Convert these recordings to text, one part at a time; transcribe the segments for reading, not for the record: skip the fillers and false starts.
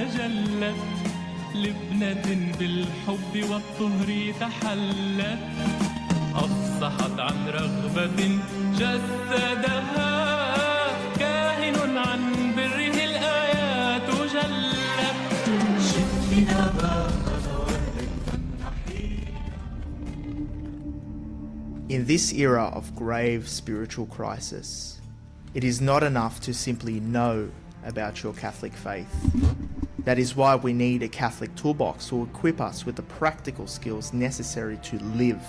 تجلت لبنة بالحب والطهر تحلت أفصحت عن رغبة جسدها كاهن عن بره الآيات جلت شدنا باقة ورد فنحيل. In this era of grave spiritual crisis, it is not enough to simply know about your Catholic faith. That is why we need a Catholic Toolbox to equip us with the practical skills necessary to live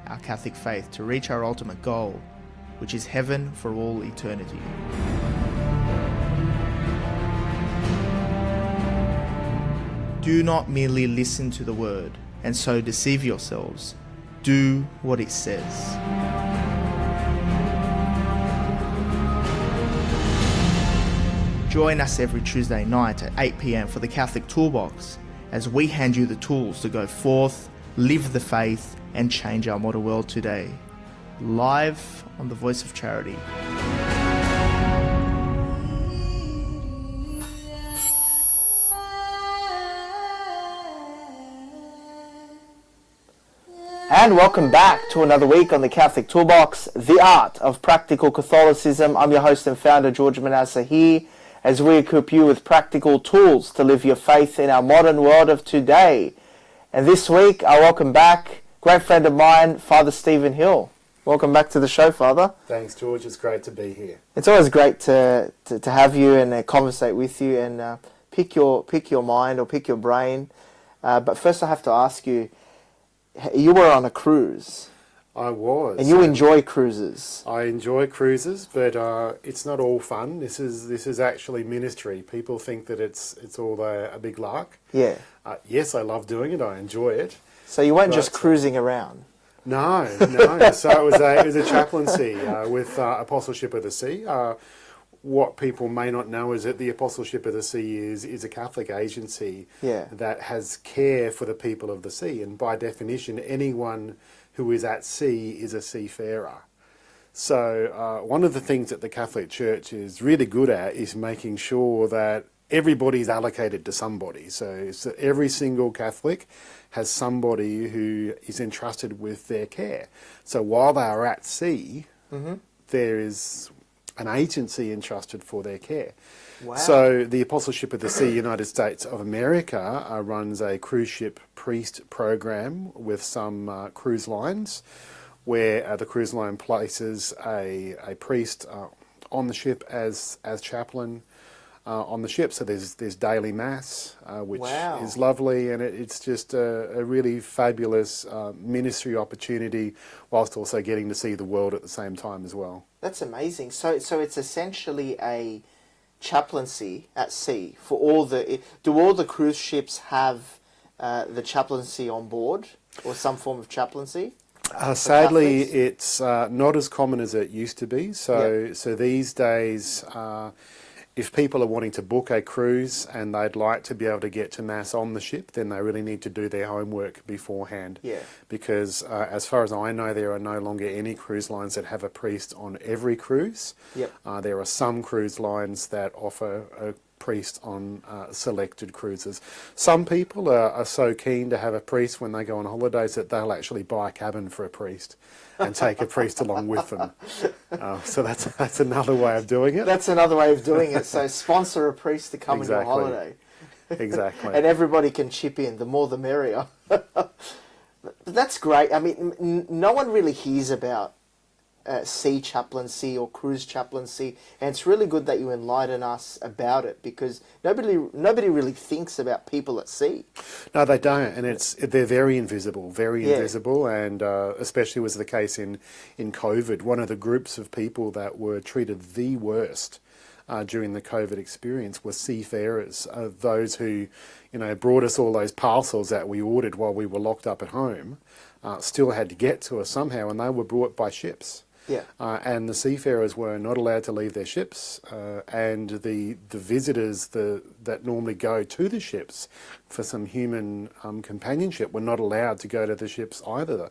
our Catholic faith to reach our ultimate goal, which is heaven for all eternity. Do not merely listen to the word and so deceive yourselves. Do what it says. Join us every Tuesday night at 8 p.m. for the Catholic Toolbox as we hand you the tools to go forth, live the faith, and change our modern world today. Live on the Voice of Charity. And welcome back to another week on the Catholic Toolbox, the art of practical Catholicism. I'm your host and founder, George Manassa, here as we equip you with practical tools to live your faith in our modern world of today. And this week, I welcome back a great friend of mine, Father Stephen Hill. Welcome back to the show, Father. Thanks, George. It's great to be here. It's always great to have you and conversate with you and pick your mind or pick your brain. But first I have to ask you, you were on a cruise. I was. And you enjoy cruises. I enjoy cruises, but it's not all fun. This is actually ministry. People think that it's all a big lark. Yeah. Yes, I love doing it. I enjoy it. So you weren't just cruising around? No. So it was a chaplaincy with Apostleship of the Sea. What people may not know is that the Apostleship of the Sea is a Catholic agency that has care for the people of the sea. And by definition, anyone who is at sea is a seafarer. So one of the things that the Catholic Church is really good at is making sure that everybody's allocated to somebody. So every single Catholic has somebody who is entrusted with their care. So while they are at sea, there is an agency entrusted for their care. Wow. So the Apostleship of the Sea, United States of America, runs a cruise ship priest program with some cruise lines where the cruise line places a priest on the ship as chaplain on the ship. So there's daily mass, which is lovely, and it's just a really fabulous ministry opportunity whilst also getting to see the world at the same time as well. That's amazing. So it's essentially a chaplaincy at sea for all the... Do all the cruise ships have the chaplaincy on board or some form of chaplaincy? Sadly, it's not as common as it used to be. So these days, if people are wanting to book a cruise and they'd like to be able to get to Mass on the ship, then they really need to do their homework beforehand. Yeah. Because as far as I know, there are no longer any cruise lines that have a priest on every cruise. Yep. There are some cruise lines that offer a priest on selected cruises. Some people are so keen to have a priest when they go on holidays that they'll actually buy a cabin for a priest and take a priest along with them. So that's another way of doing it. That's another way of doing it. So sponsor a priest to come on your holiday. Exactly. And everybody can chip in. The more the merrier. That's great. I mean, no one really hears about sea chaplaincy or cruise chaplaincy, and it's really good that you enlighten us about it, because nobody really thinks about people at sea. No, they don't, and they're very invisible, invisible, and especially was the case in COVID. One of the groups of people that were treated the worst during the COVID experience were seafarers, those who, brought us all those parcels that we ordered while we were locked up at home, still had to get to us somehow, and they were brought by ships. Yeah. And the seafarers were not allowed to leave their ships, and the visitors that normally go to the ships for some human companionship were not allowed to go to the ships either.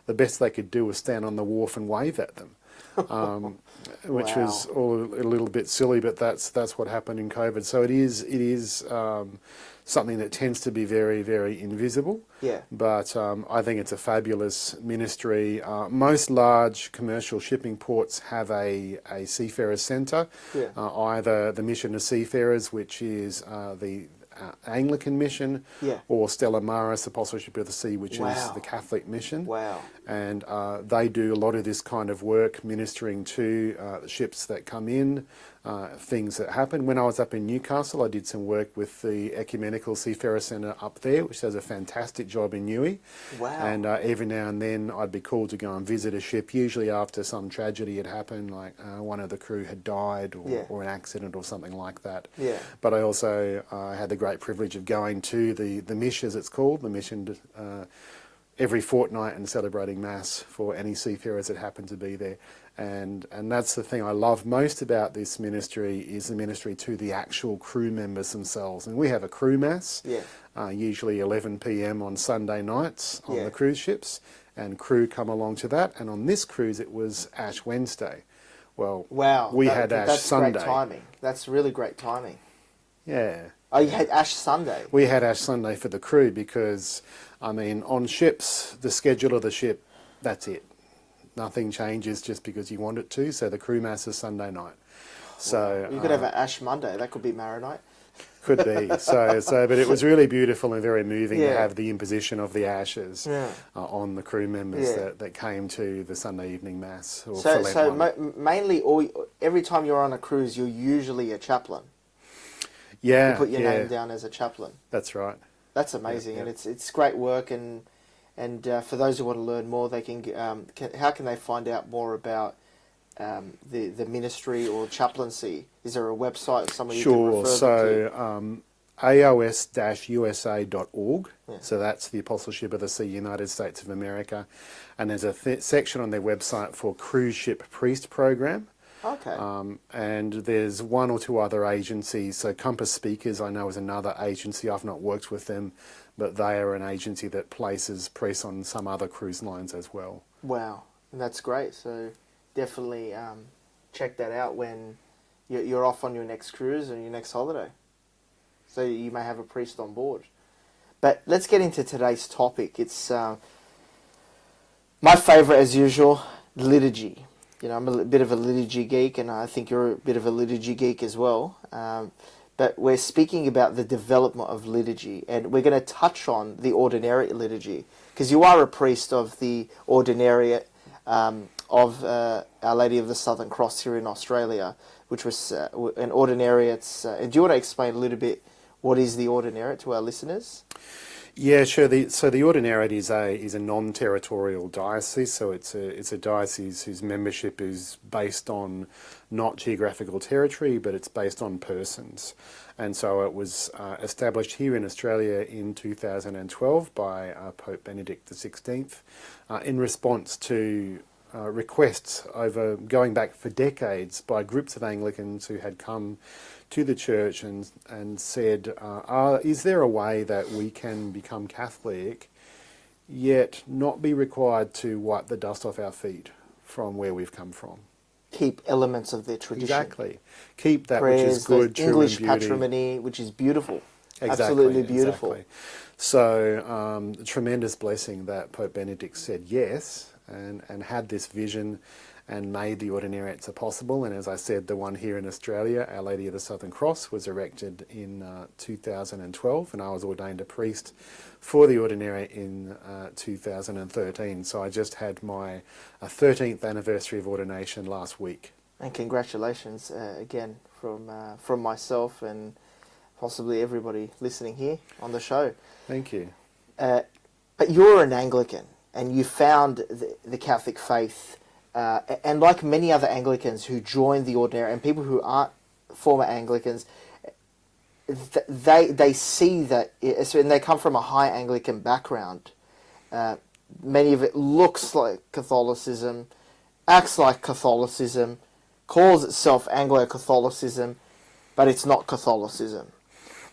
The best they could do was stand on the wharf and wave at them. which was all a little bit silly, but that's what happened in COVID. So it is something that tends to be very, very invisible. Yeah. But I think it's a fabulous ministry. Most large commercial shipping ports have a seafarers centre. Yeah. Either the Mission of Seafarers, which is the Anglican mission, or Stella Maris, Apostleship of the Sea, which is the Catholic mission. Wow. And they do a lot of this kind of work, ministering to the ships that come in, things that happen. When I was up in Newcastle, I did some work with the Ecumenical Seafarer Centre up there, which does a fantastic job in Newey. Wow. And every now and then I'd be called to go and visit a ship, usually after some tragedy had happened, like one of the crew had died or an accident or something like that. Yeah. But I also had the great privilege of going to the Mish, as it's called, the mission every fortnight, and celebrating Mass for any seafarers that happen to be there. And that's the thing I love most about this ministry, is the ministry to the actual crew members themselves. And we have a crew Mass, usually 11 p.m. on Sunday nights on the cruise ships, and crew come along to that. And on this cruise it was Ash Wednesday. Well, we had Ash Sunday. That's great timing. That's really great timing. Yeah. Oh, you had Ash Sunday? We had Ash Sunday for the crew because, I mean, on ships, the schedule of the ship, that's it. Nothing changes just because you want it to, so the crew Mass is Sunday night. So you could have an Ash Monday, that could be Maronite. Could be. But it was really beautiful and very moving to have the imposition of the ashes on the crew members that came to the Sunday evening Mass. Or mainly, every time you're on a cruise, you're usually a chaplain. Yeah, you put your name down as a chaplain. That's right. That's amazing, and it's great work. And for those who want to learn more, they can. How can they find out more about the ministry or chaplaincy? Is there a website somewhere you can refer them to? AOS-USA.org. So that's the Apostleship of the Sea, United States of America, and there's a section on their website for Cruise Ship Priest Program. Okay. And there's one or two other agencies. So Compass Speakers, I know, is another agency. I've not worked with them, but they are an agency that places priests on some other cruise lines as well. Wow, and that's great. So definitely check that out when you're off on your next cruise or your next holiday. So you may have a priest on board. But let's get into today's topic. It's my favourite, as usual, liturgy. You know, I'm a bit of a liturgy geek, and I think you're a bit of a liturgy geek as well. But we're speaking about the development of liturgy, and we're going to touch on the Ordinariate Liturgy, because you are a priest of the Ordinariate of Our Lady of the Southern Cross here in Australia, which was an Ordinariate. Do you want to explain a little bit what is the Ordinariate to our listeners? Yeah, sure. So the Ordinariate is a non-territorial diocese. So it's a diocese whose membership is based on not geographical territory, but it's based on persons. And so it was established here in Australia in 2012 by Pope Benedict XVI in response to requests over going back for decades by groups of Anglicans who had come to the church and said, is there a way that we can become Catholic yet not be required to wipe the dust off our feet from where we've come from? Keep elements of their tradition. Exactly. Keep that Prayers, which is good, true English and beauty. patrimony, which is beautiful. Exactly, absolutely beautiful. Exactly. So tremendous blessing that Pope Benedict said yes and had this vision and made the Ordinariates possible. And as I said, the one here in Australia, Our Lady of the Southern Cross, was erected in 2012, and I was ordained a priest for the Ordinariate in 2013. So I just had my 13th anniversary of ordination last week. And congratulations again from myself and possibly everybody listening here on the show. Thank you. But you're an Anglican, and you found the Catholic faith. And like many other Anglicans who joined the Ordinariate, and people who aren't former Anglicans, they see that, and they come from a high Anglican background. Many of it looks like Catholicism, acts like Catholicism, calls itself Anglo-Catholicism, but it's not Catholicism.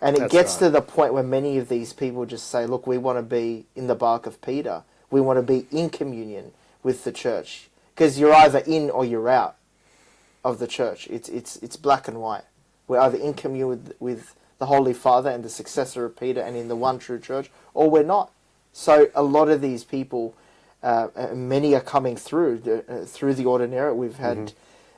And it gets to the point where many of these people just say, look, we want to be in the bark of Peter. We want to be in communion with the church. because you're either in or you're out of the church. It's black and white. We're either in commune with the Holy Father and the successor of Peter and in the one true church, or we're not. So a lot of these people, many are coming through the Ordinariate. We've had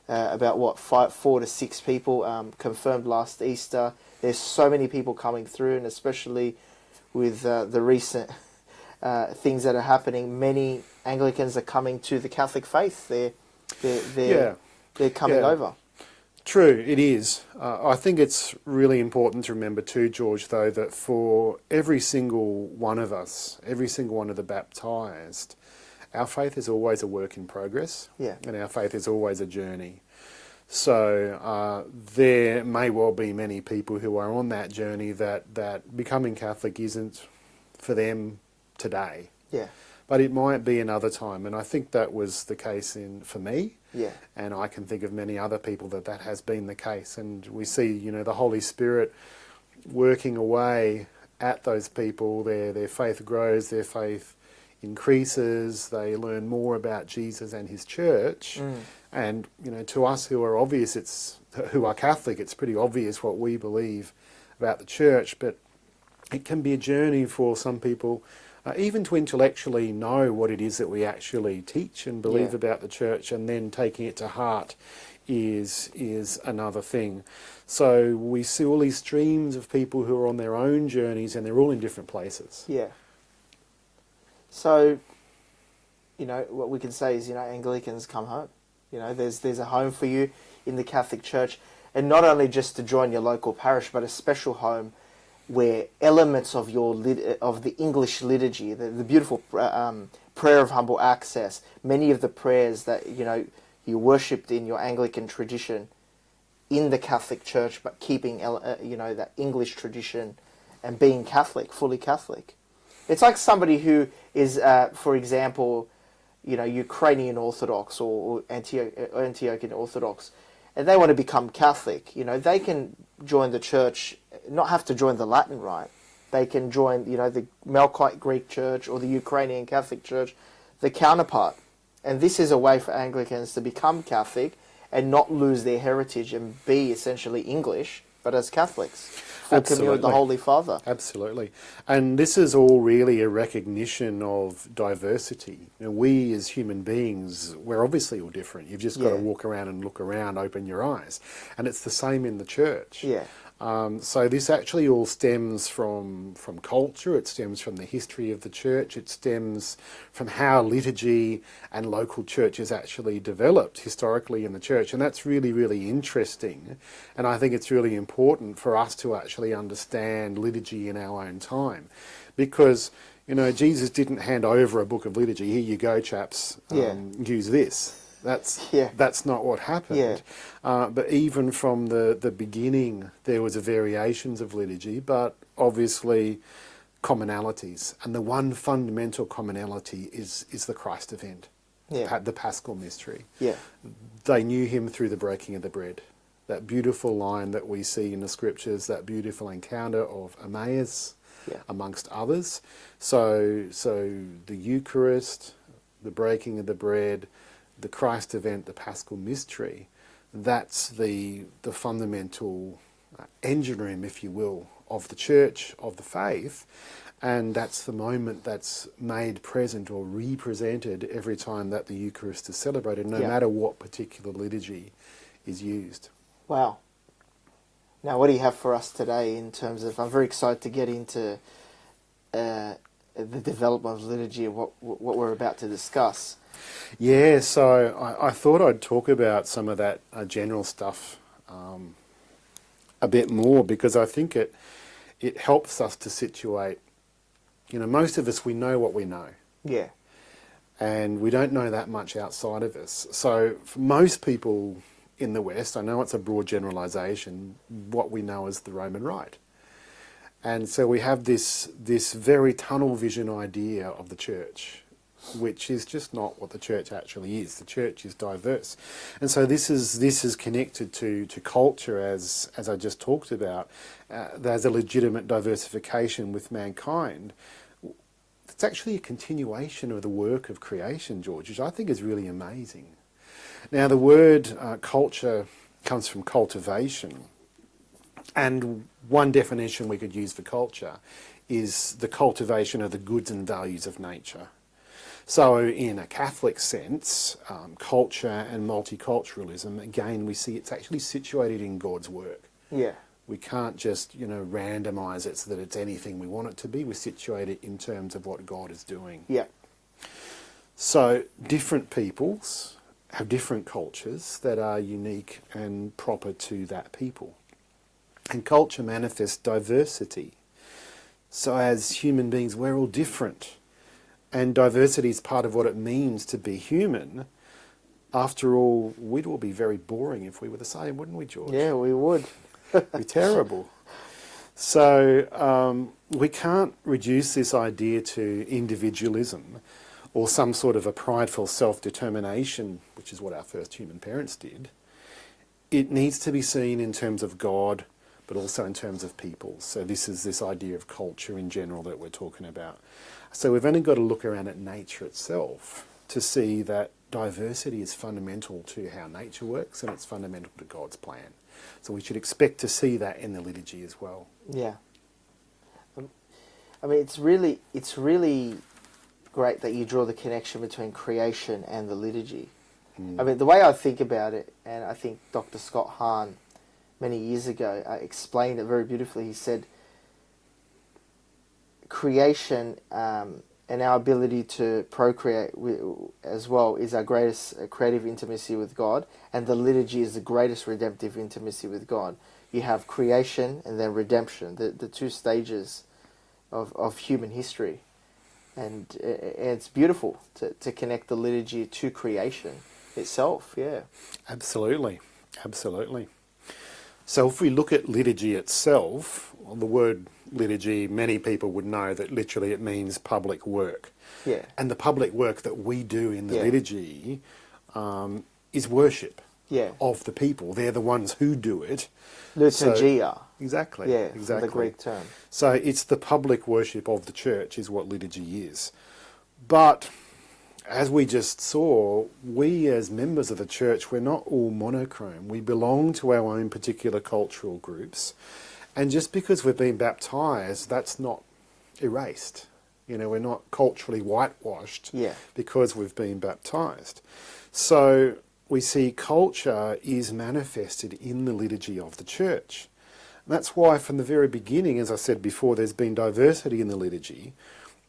about 4 to 6 people confirmed last Easter. There's so many people coming through, and especially with the recent things that are happening, many Anglicans are coming to the Catholic faith. They're coming over. True, it is. I think it's really important to remember too, George, though, that for every single one of us, every single one of the baptised, our faith is always a work in progress, and our faith is always a journey. So there may well be many people who are on that journey that becoming Catholic isn't for them today. Yeah. But it might be another time, and I think that was the case for me. Yeah. And I can think of many other people that has been the case. And we see, the Holy Spirit working away at those people. Their faith grows, their faith increases, they learn more about Jesus and his church. And, to us who are Catholic, it's pretty obvious what we believe about the church, but it can be a journey for some people, even to intellectually know what it is that we actually teach and believe about the church, and then taking it to heart is another thing. So we see all these streams of people who are on their own journeys, and they're all in different places. Yeah. So, what we can say is, Anglicans, come home. There's a home for you in the Catholic Church, and not only just to join your local parish, but a special home where elements of the English liturgy, the beautiful prayer of humble access, many of the prayers that you worshipped in your Anglican tradition in the Catholic Church, but keeping that English tradition and being Catholic, fully Catholic. It's like somebody who is, for example, Ukrainian Orthodox or Antiochian Orthodox, and they want to become Catholic. They can join the church, not have to join the Latin Rite. They can join, the Melkite Greek Church or the Ukrainian Catholic Church, the counterpart. And this is a way for Anglicans to become Catholic and not lose their heritage and be essentially English, but as Catholics. Commune with the Holy Father. Absolutely. And this is all really a recognition of diversity. We as human beings, we're obviously all different. You've just got to walk around and look around, open your eyes. And it's the same in the church. Yeah. So this actually all stems from culture, it stems from the history of the church, it stems from how liturgy and local churches actually developed historically in the church, and that's really, really interesting. And I think it's really important for us to actually understand liturgy in our own time, because Jesus didn't hand over a book of liturgy, here you go chaps, use this. That's not what happened. Yeah. But even from the beginning, there was a variations of liturgy, but obviously commonalities. And the one fundamental commonality is the Christ event, the Paschal mystery. Yeah. They knew him through the breaking of the bread. That beautiful line that we see in the scriptures, that beautiful encounter of Emmaus, amongst others. So the Eucharist, the breaking of the bread, the Christ event, the Paschal mystery, that's the fundamental engine room, if you will, of the church, of the faith, and that's the moment that's made present or represented every time that the Eucharist is celebrated, no matter what particular liturgy is used. Wow. Now, what do you have for us today in terms of, I'm very excited to get into the development of liturgy and what we're about to discuss. Yeah, so I thought I'd talk about some of that general stuff a bit more, because I think it helps us to situate. Most of us, we know what we know. Yeah. And we don't know that much outside of us. So for most people in the West, I know it's a broad generalisation, what we know is the Roman Rite. And so we have this very tunnel vision idea of the church, which is just not what the church actually is. The church is diverse. And so this is connected to culture, as I just talked about. There's a legitimate diversification with mankind. it's actually a continuation of the work of creation, George, which I think is really amazing. Now, the word culture comes from cultivation, and one definition we could use for culture is the cultivation of the goods and values of nature. So in a Catholic sense, culture and multiculturalism, again, we see it's actually situated in God's work. Yeah. We can't just, randomise it so that it's anything we want it to be. We situate it in terms of what God is doing. Yeah. So different peoples have different cultures that are unique and proper to that people. And culture manifests diversity. So as human beings, we're all different. And diversity is part of what it means to be human. After all, we'd all be very boring if we were the same, wouldn't we, George? Yeah, we would. It'd be terrible. So we can't reduce this idea to individualism or some sort of a prideful self-determination, which is what our first human parents did. It needs to be seen in terms of God, but also in terms of people. So this is this idea of culture in general that we're talking about. So we've only got to look around at nature itself to see that diversity is fundamental to how nature works, and it's fundamental to God's plan. So we should expect to see that in the liturgy as well. Yeah. I mean, it's really great that you draw the connection between creation and the liturgy. I mean, the way I think about it, and I think Dr. Scott Hahn many years ago explained it very beautifully. He said, creation and our ability to procreate as well is our greatest creative intimacy with God, and the liturgy is the greatest redemptive intimacy with God. You have creation and then redemption, the two stages of human history. And it's beautiful to connect the liturgy to creation itself, yeah. Absolutely, absolutely. So if we look at liturgy itself, well, the word liturgy, many people would know that literally it means public work. Yeah. And the public work that we do in the liturgy is worship of the people. They're the ones who do it. Liturgia. Exactly. Yeah, exactly. the Greek term. So it's the public worship of the church is what liturgy is. But as we just saw, we as members of the church, we're not all monochrome. We belong to our own particular cultural groups. And just because we've been baptised, that's not erased. We're not culturally whitewashed because we've been baptised. So we see culture is manifested in the liturgy of the church. And that's why from the very beginning, as I said before, there's been diversity in the liturgy.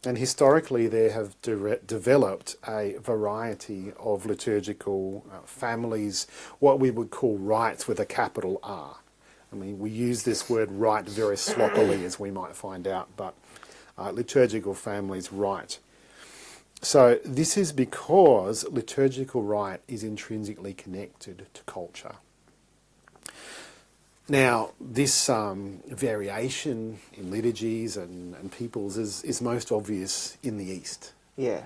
And historically, there have developed a variety of liturgical families, what we would call rites with a capital R. I mean, we use this word rite very sloppily, as we might find out, but liturgical families rite. So this is because liturgical rite is intrinsically connected to culture. Now, this variation in liturgies and peoples is most obvious in the East. Yeah.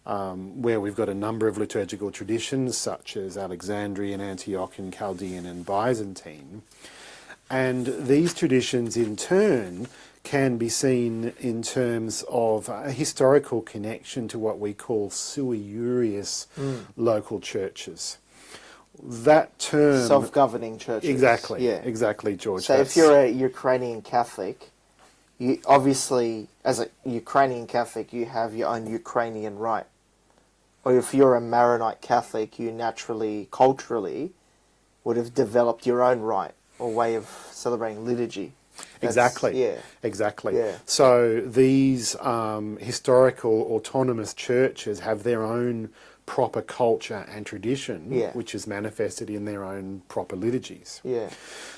Where we've got a number of liturgical traditions such as Alexandrian, Antiochian, Chaldean and Byzantine. And these traditions in turn can be seen in terms of a historical connection to what we call sui iuris local churches. That term... Self-governing churches. Exactly, exactly, George. So if you're a Ukrainian Catholic, you obviously, as a Ukrainian Catholic, you have your own Ukrainian rite. Or if you're a Maronite Catholic, you naturally, culturally, would have developed your own rite or way of celebrating liturgy. Exactly. Yeah. Exactly. Yeah. So these historical autonomous churches have their own proper culture and tradition, which is manifested in their own proper liturgies. Yeah.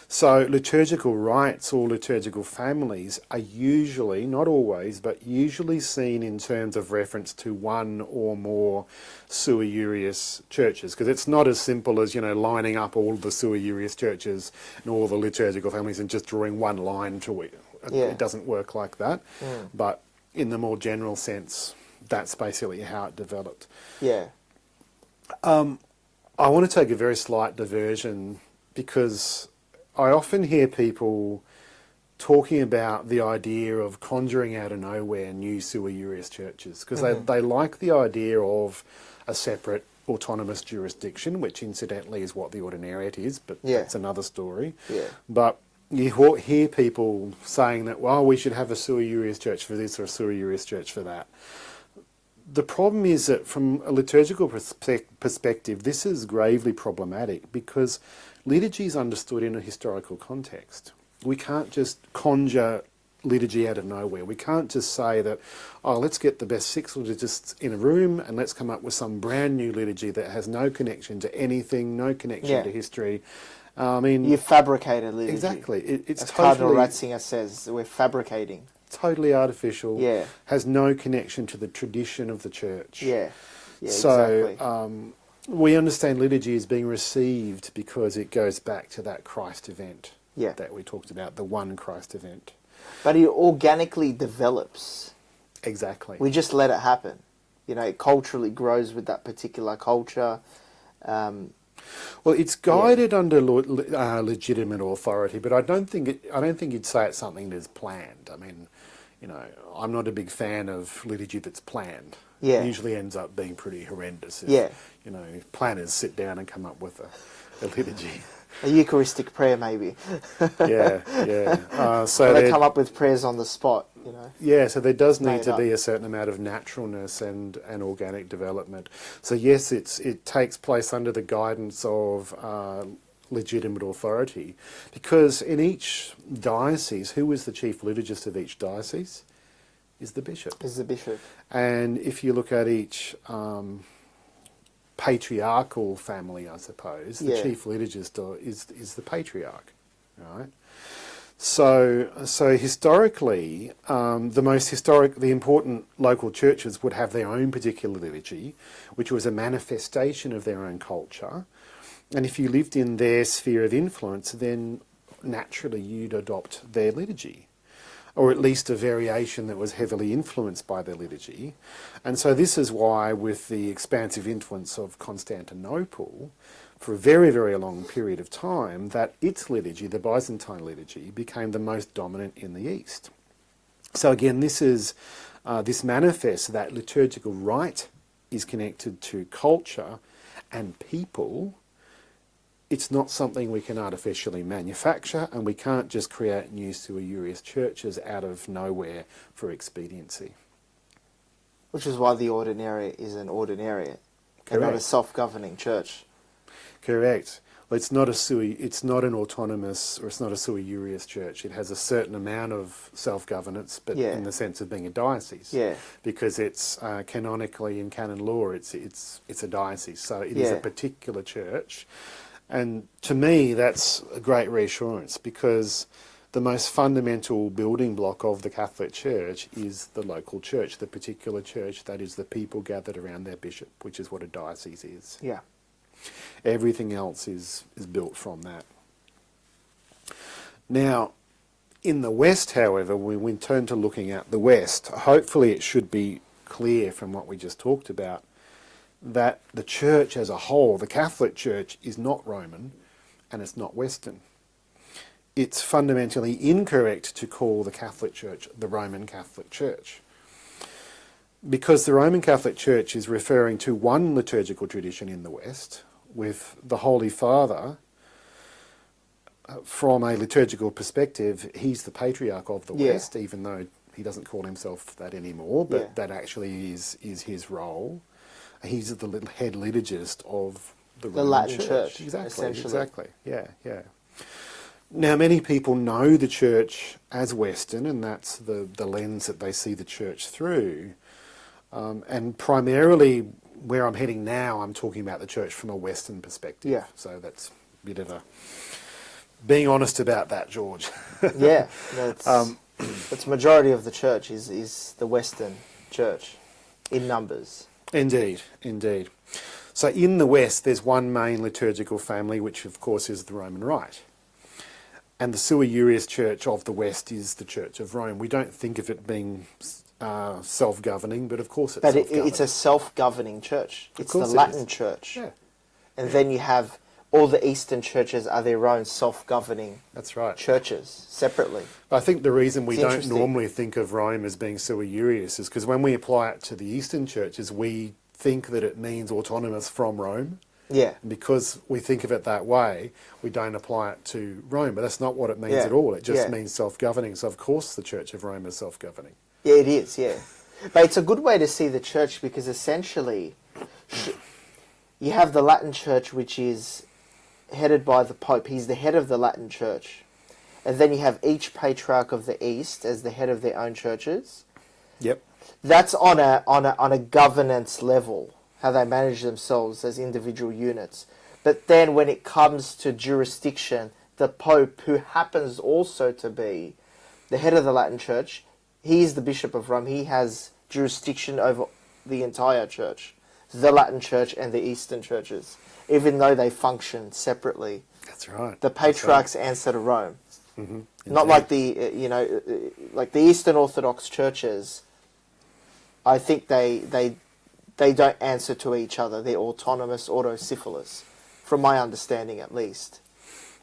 So liturgical rites or liturgical families are usually, not always, but usually seen in terms of reference to one or more sui iuris churches, because it's not as simple as, lining up all the sui iuris churches and all the liturgical families and just drawing one line to it. It doesn't work like that. But in the more general sense, that's basically how it developed. Yeah. I want to take a very slight diversion because I often hear people talking about the idea of conjuring out of nowhere new sui juris churches, because they like the idea of a separate autonomous jurisdiction, which incidentally is what the Ordinariate is, but that's another story. Yeah. But you hear people saying that, well, we should have a sui juris church for this or a sui juris church for that. The problem is that from a liturgical perspective, this is gravely problematic because liturgy is understood in a historical context. We can't just conjure liturgy out of nowhere. We can't just say that, oh, let's get the best 6 liturgists in a room and let's come up with some brand new liturgy that has no connection to anything, no connection to history. I mean, you fabricated liturgy. Exactly. It's as totally, Cardinal Ratzinger says, we're fabricating. Totally artificial. Yeah. Has no connection to the tradition of the church. Yeah. So Exactly. We understand liturgy is being received because it goes back to that Christ event that we talked about, the one Christ event. But it organically develops. Exactly. We just let it happen. You know, it culturally grows with that particular culture. Well, it's guided under legitimate authority, but I don't think you'd say it's something that's planned. I mean, you know, I'm not a big fan of liturgy that's planned. Yeah. It usually ends up being pretty horrendous if, you know, planners sit down and come up with a liturgy. A Eucharistic prayer, maybe. So they come up with prayers on the spot, you know. Yeah, so there does need to be a certain amount of naturalness and organic development. So yes, it takes place under the guidance of legitimate authority, because in each diocese, who is the chief liturgist of each diocese? Is the bishop. Is the bishop. And if you look at each patriarchal family, I suppose, the chief liturgist is the patriarch, right? So historically, the important local churches would have their own particular liturgy, which was a manifestation of their own culture. And if you lived in their sphere of influence, then naturally you'd adopt their liturgy, or at least a variation that was heavily influenced by their liturgy. And so this is why, with the expansive influence of Constantinople, for a very, very long period of time, that its liturgy, the Byzantine liturgy, became the most dominant in the East. So again, this manifests that liturgical rite is connected to culture and people. It's not something we can artificially manufacture, and we can't just create new sui juris churches out of nowhere for expediency. Which is why the Ordinariate is an Ordinariate, and not a self-governing church. Correct. Well, it's not an autonomous, or it's not a sui juris church. It has a certain amount of self-governance, but in the sense of being a diocese. Yeah. Because it's canonically in canon law, it's a diocese. So it is a particular church. And to me, that's a great reassurance, because the most fundamental building block of the Catholic Church is the local church, the particular church, that is the people gathered around their bishop, which is what a diocese is. Yeah. Everything else is built from that. Now, in the West, however, when we turn to looking at the West, hopefully it should be clear from what we just talked about that the church as a whole, the Catholic Church, is not Roman and it's not Western. It's fundamentally incorrect to call the Catholic Church the Roman Catholic Church, because the Roman Catholic Church is referring to one liturgical tradition in the West, with the Holy Father. From a liturgical perspective, he's the patriarch of the West, even though he doesn't call himself that anymore, but that actually is his role. He's the head liturgist of the Roman Latin Church. Exactly. Yeah. Now, many people know the Church as Western, and that's the lens that they see the Church through. And primarily, where I'm heading now, I'm talking about the Church from a Western perspective. Yeah. So that's a bit of a... being honest about that, George. Yeah. That's majority of the Church is the Western Church, in numbers. Indeed. So in the West, there's one main liturgical family, which of course is the Roman Rite. And the sui juris church of the West is the Church of Rome. We don't think of it being self-governing, but of course it's self-governing. It's a self-governing church. It's the Latin Church. Yeah. And then you have all the Eastern churches are their own self-governing That's right. churches, separately. I think the reason we It's don't interesting. normally think of Rome as being sui iuris is because when we apply it to the Eastern churches, we think that it means autonomous from Rome. Yeah. And because we think of it that way, we don't apply it to Rome. But that's not what it means Yeah. at all. It just Yeah. means self-governing. So, of course, the Church of Rome is self-governing. Yeah, it is, yeah. But it's a good way to see the church because essentially you have the Latin church, which is headed by the Pope. He's the head of the Latin church. And then you have each patriarch of the East as the head of their own churches. Yep. That's on a governance level, how they manage themselves as individual units. But then when it comes to jurisdiction, the Pope, who happens also to be the head of the Latin church, he is the Bishop of Rome. He has jurisdiction over the entire church, the Latin church and the Eastern churches, even though they function separately. That's right. The patriarchs answer to Rome. Mm-hmm. Not like the, like the Eastern Orthodox churches. I think they don't answer to each other. They're autonomous autocephalous, from my understanding at least.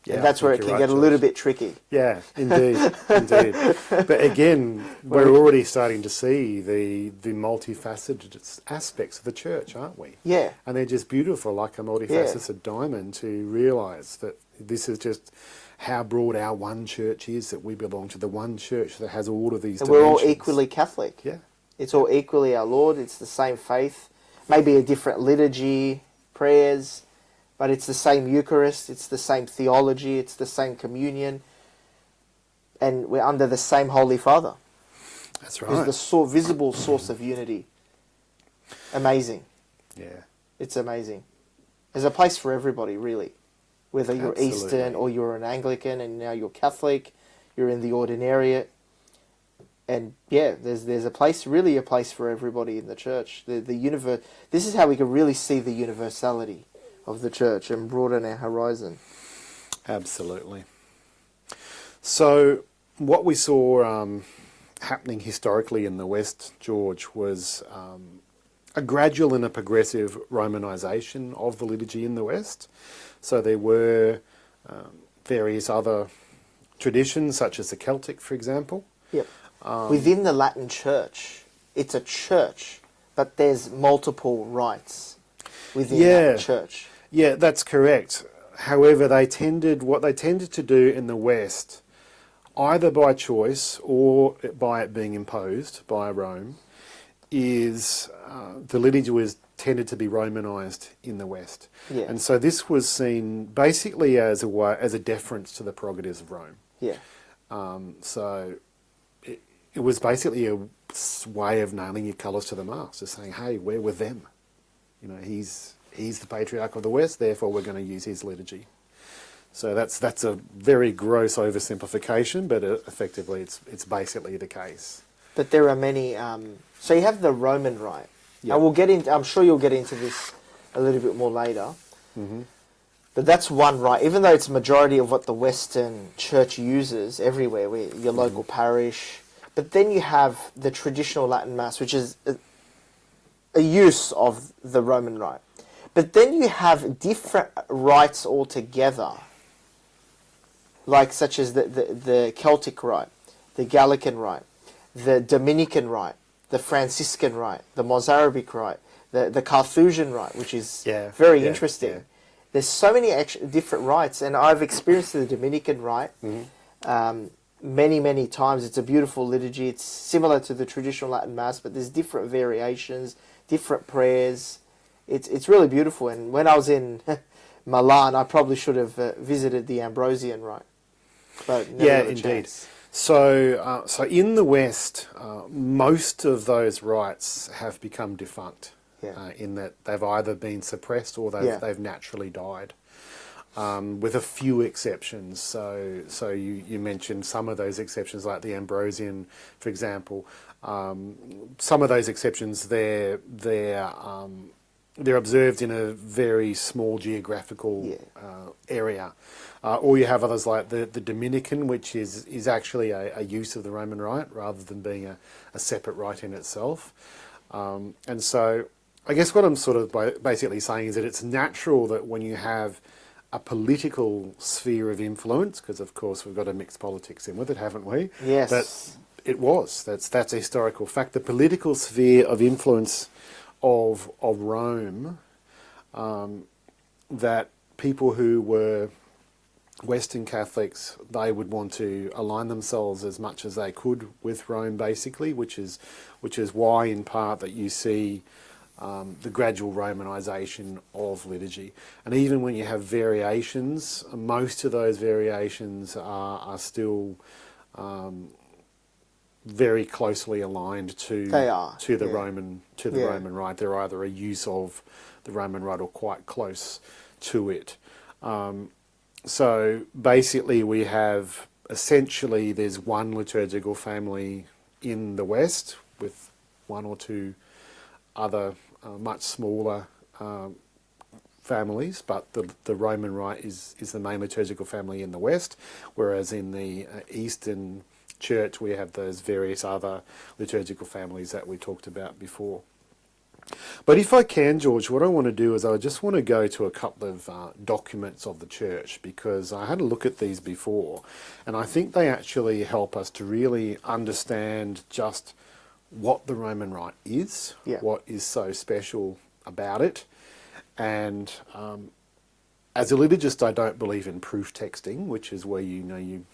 Yeah, And that's where it can get a little bit tricky. Yeah, indeed, indeed. But again, we're already starting to see the multifaceted aspects of the church, aren't we? Yeah. And they're just beautiful, like a multifaceted diamond, to realise that this is just how broad our one church is, that we belong to the one church that has all of these And dimensions. we're all equally Catholic. Yeah. It's all equally our Lord. It's the same faith. Maybe a different liturgy, prayers, but it's the same Eucharist. It's the same theology. It's the same communion. And we're under the same Holy Father. That's Who's right. the visible source of unity. Amazing. Yeah. It's amazing. There's a place for everybody, really. Whether you're Absolutely. Eastern or you're an Anglican and now you're Catholic, you're in the Ordinariate. And yeah, there's a place, really a place for everybody in the church. The universe. This is how we can really see the universality of the church and broaden our horizon. Absolutely. So, what we saw happening historically in the West, George, was a gradual and a progressive Romanisation of the liturgy in the West. So there were various other traditions, such as the Celtic, for example. Yep. Within the Latin Church, it's a church, but there's multiple rites within that church. Yeah, that's correct. However, what they tended to do in the West, either by choice or by it being imposed by Rome, is the liturgy was tended to be Romanised in the West. Yeah. And so this was seen basically as a deference to the prerogatives of Rome. Yeah. So it was basically a way of nailing your colours to the mast, just saying, hey, we're with them. You know, he's the patriarch of the West, therefore we're going to use his liturgy. So that's a very gross oversimplification, but effectively it's basically the case. But there are many. So you have the Roman rite. Yep. And we'll get into. I'm sure you'll get into this a little bit more later. Mm-hmm. But that's one rite, even though it's a majority of what the Western Church uses everywhere, your local parish. But then you have the traditional Latin Mass, which is a use of the Roman rite. But then you have different rites altogether, like such as the Celtic rite, the Gallican rite, the Dominican rite, the Franciscan rite, the Mozarabic rite, the Carthusian rite, which is very interesting. Yeah. There's so many different rites, and I've experienced the Dominican rite many, many times. It's a beautiful liturgy. It's similar to the traditional Latin Mass, but there's different variations, different prayers. It's really beautiful. And when I was in Milan, I probably should have visited the Ambrosian rite. But never got a indeed. chance. So in the West, most of those rites have become defunct. In that they've either been suppressed or they've naturally died, with a few exceptions. So you mentioned some of those exceptions, like the Ambrosian, for example. Some of those exceptions, they're observed in a very small geographical area. Or you have others like the Dominican, which is actually a use of the Roman rite rather than being a separate rite in itself. And so I guess what I'm sort of basically saying is that it's natural that when you have a political sphere of influence, because of course we've got to mix politics in with it, haven't we? Yes. But it was. That's a historical fact. The political sphere of influence of Rome, that people who were Western Catholics, they would want to align themselves as much as they could with Rome, basically, which is why, in part, that you see the gradual Romanisation of liturgy. And even when you have variations, most of those variations are still very closely aligned to the Roman Rite. They're either a use of the Roman Rite or quite close to it. So basically we have, essentially, there's one liturgical family in the West with one or two other much smaller families, but the Roman Rite is the main liturgical family in the West, whereas in the Eastern Church we have those various other liturgical families that we talked about before. But if I can, George, what I want to do is I just want to go to a couple of documents of the Church, because I had a look at these before, and I think they actually help us to really understand just what the Roman Rite is, what is so special about it. And as a liturgist, I don't believe in proof texting, which is where you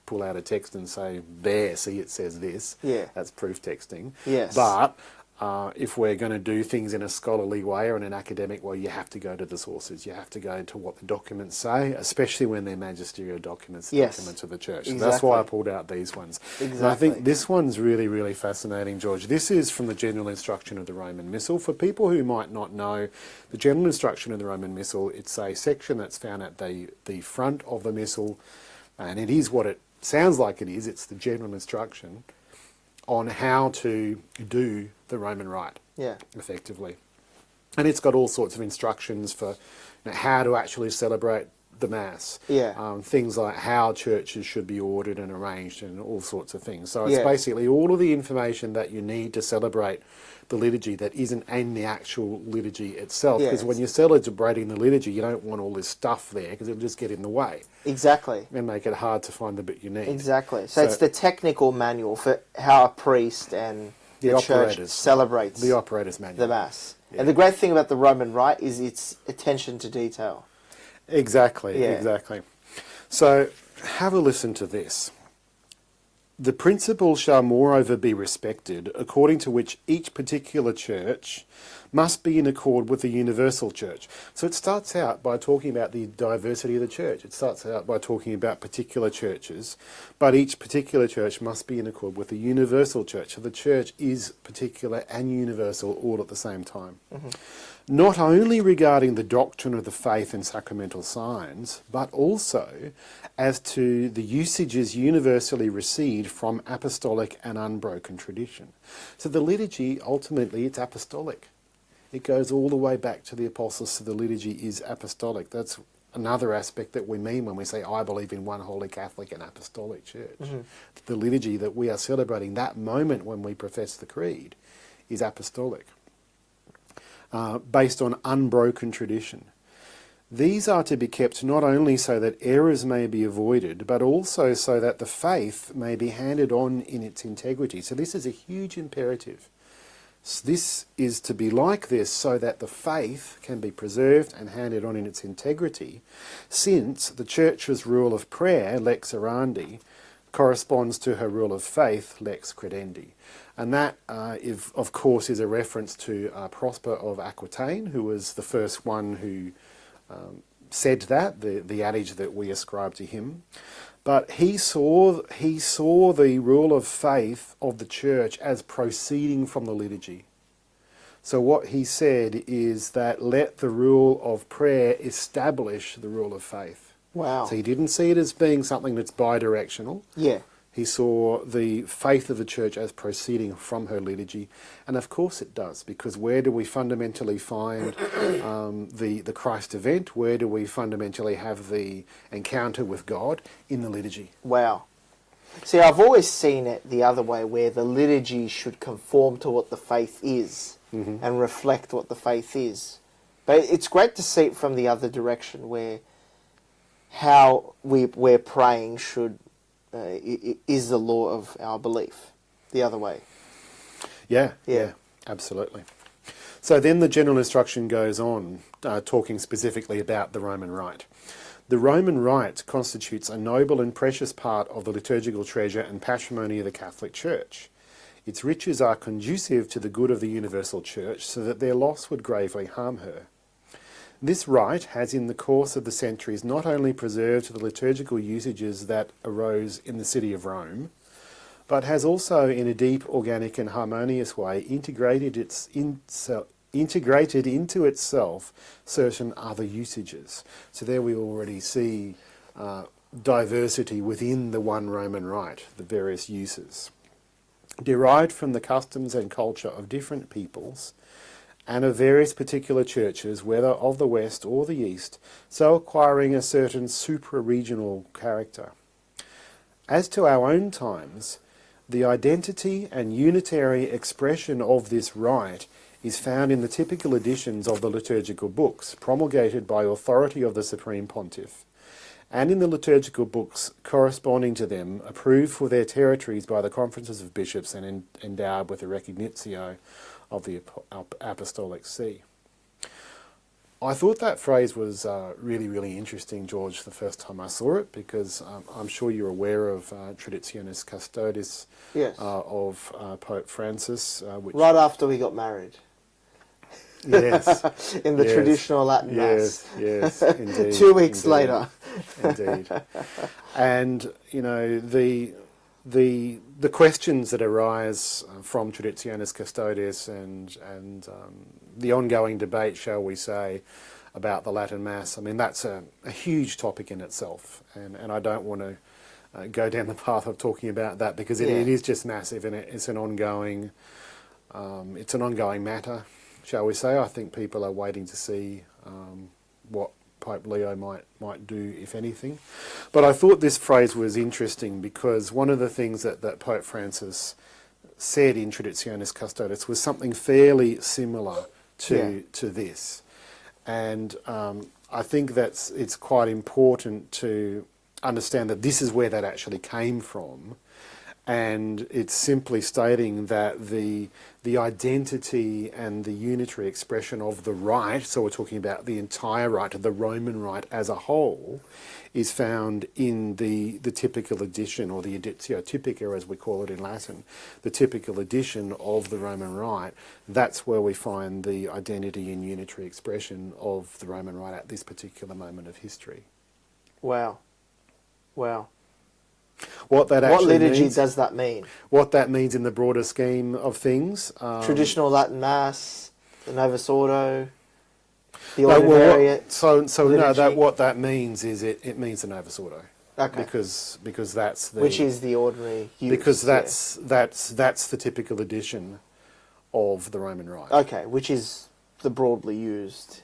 pull out a text and say, there, see, it says this. Yeah. That's proof texting. Yes. But if we're going to do things in a scholarly way or in an academic way, you have to go to the sources. You have to go to what the documents say, especially when they're magisterial documents, documents of the Church. Exactly. So that's why I pulled out these ones. Exactly. And I think this one's really, really fascinating, George. This is from the General Instruction of the Roman Missal. For people who might not know, the General Instruction of the Roman Missal, it's a section that's found at the front of the Missal, and it is what it sounds like it is. It's the General Instruction on how to do the Roman Rite, effectively. And it's got all sorts of instructions for how to actually celebrate the Mass. Things like how churches should be ordered and arranged and all sorts of things. So it's basically all of the information that you need to celebrate the liturgy that isn't in the actual liturgy itself. Because when you're celebrating the liturgy, you don't want all this stuff there, because it'll just get in the way. Exactly. And make it hard to find the bit you need. Exactly. So it's the technical manual for how a priest and the church celebrates the operator's manual. The Mass. And the great thing about the Roman Rite is its attention to detail. Exactly, exactly. So have a listen to this. The principle shall moreover be respected, according to which each particular church must be in accord with the universal church. So it starts out by talking about the diversity of the church. It starts out by talking about particular churches, but each particular church must be in accord with the universal church. So the church is particular and universal all at the same time. Not only regarding the doctrine of the faith and sacramental signs, but also as to the usages universally received from apostolic and unbroken tradition. So the liturgy, ultimately, it's apostolic. It goes all the way back to the apostles, so the liturgy is apostolic. That's another aspect that we mean when we say, I believe in one holy Catholic and apostolic church. The liturgy that we are celebrating, that moment when we profess the creed, is apostolic. Based on unbroken tradition. These are to be kept not only so that errors may be avoided, but also so that the faith may be handed on in its integrity. So this is a huge imperative. This is to be like this so that the faith can be preserved and handed on in its integrity, since the Church's rule of prayer, lex orandi, corresponds to her rule of faith, lex credendi. And that, of course, is a reference to Prosper of Aquitaine, who was the first one who said that, the adage that we ascribe to him. But he saw the rule of faith of the Church as proceeding from the liturgy. So what he said is that let the rule of prayer establish the rule of faith. Wow. So he didn't see it as being something that's bi-directional. Yeah. He saw the faith of the Church as proceeding from her liturgy. And of course it does, because where do we fundamentally find the Christ event? Where do we fundamentally have the encounter with God? In the liturgy. Wow. See, I've always seen it the other way, where the liturgy should conform to what the faith is and reflect what the faith is. But it's great to see it from the other direction, where how we're praying is the law of our belief. The other way. Yeah, absolutely. So then the general instruction goes on, talking specifically about the Roman Rite. The Roman Rite constitutes a noble and precious part of the liturgical treasure and patrimony of the Catholic Church. Its riches are conducive to the good of the universal Church, so that their loss would gravely harm her. This rite has in the course of the centuries not only preserved the liturgical usages that arose in the city of Rome, but has also in a deep, organic and harmonious way integrated into itself certain other usages. So there we already see diversity within the one Roman Rite, the various uses. Derived from the customs and culture of different peoples, and of various particular churches, whether of the West or the East, so acquiring a certain supra-regional character. As to our own times, the identity and unitary expression of this rite is found in the typical editions of the liturgical books, promulgated by authority of the Supreme Pontiff, and in the liturgical books corresponding to them, approved for their territories by the conferences of bishops and endowed with a recognitio of the Apostolic See. I thought that phrase was really, really interesting, George, the first time I saw it, because I'm sure you're aware of Traditionis Custodes of Pope Francis. Which right after we got married. Yes. In the traditional Latin Mass. Yes, indeed. 2 weeks later. Indeed. And, you know, the questions that arise from Traditionis Custodes and the ongoing debate, shall we say, about the Latin Mass, I mean, that's a huge topic in itself. And I don't want to go down the path of talking about that, because it is just massive, and it's an ongoing matter, shall we say. I think people are waiting to see what Pope Leo might do, if anything. But I thought this phrase was interesting, because one of the things that Pope Francis said in Traditionis Custodes was something fairly similar to this. And I think it's quite important to understand that this is where that actually came from. And it's simply stating that the identity and the unitary expression of the rite, so we're talking about the entire rite, the Roman rite as a whole, is found in the typical edition, or the editio typica as we call it in Latin, the typical edition of the Roman rite. That's where we find the identity and unitary expression of the Roman rite at this particular moment of history. Wow. What liturgy means, does that mean? What that means in the broader scheme of things. Traditional Latin Mass, the Novus Ordo, the Ordinariate. What that means is it means the Novus Ordo. Okay. Because that's the... Which is the ordinary use. Because that's the typical edition of the Roman Rite. Okay, which is the broadly used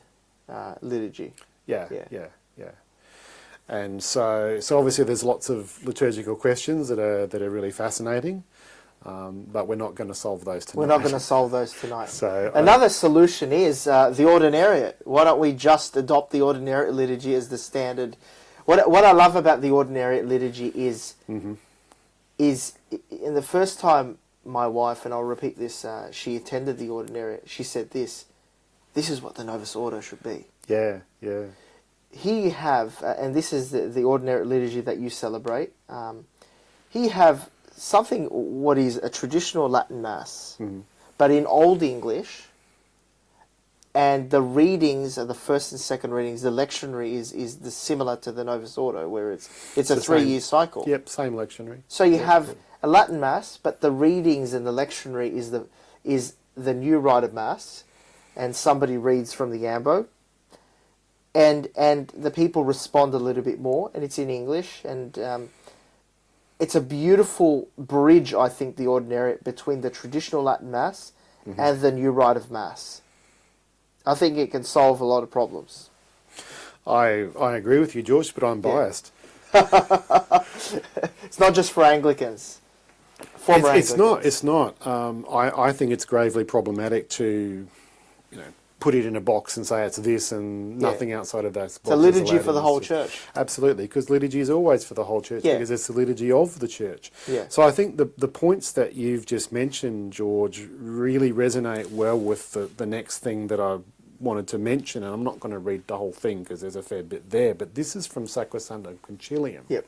liturgy. Yeah. And so obviously there's lots of liturgical questions that are really fascinating, but we're not going to solve those tonight. We're not going to solve those tonight. So another solution is the Ordinariate. Why don't we just adopt the Ordinariate liturgy as the standard? What I love about the Ordinariate liturgy is in the first time my wife, and I'll repeat this, she attended the Ordinariate, she said this is what the Novus Ordo should be. Yeah. Here you have, and this is the Ordinary liturgy that you celebrate, here you have something, what is a traditional Latin Mass, but in Old English, and the readings, the first and second readings, the lectionary is similar to the Novus Ordo, where it's a 3-year cycle. Yep, same lectionary. So you have a Latin Mass, but the readings and the lectionary is the new rite of Mass, and somebody reads from the Ambo. And the people respond a little bit more, and it's in English, and it's a beautiful bridge, I think, the Ordinariate, between the traditional Latin Mass and the new rite of Mass. I think it can solve a lot of problems. I agree with you, George, but I'm biased. It's not just for Anglicans. It's not. I think it's gravely problematic to, put it in a box and say it's this and nothing outside of that box. It's a liturgy for the whole church. Absolutely, because liturgy is always for the whole church because it's the liturgy of the church. Yeah. So I think the points that you've just mentioned, George, really resonate well with the next thing that I wanted to mention, and I'm not going to read the whole thing because there's a fair bit there, but this is from Sacrosanctum Concilium. Yep.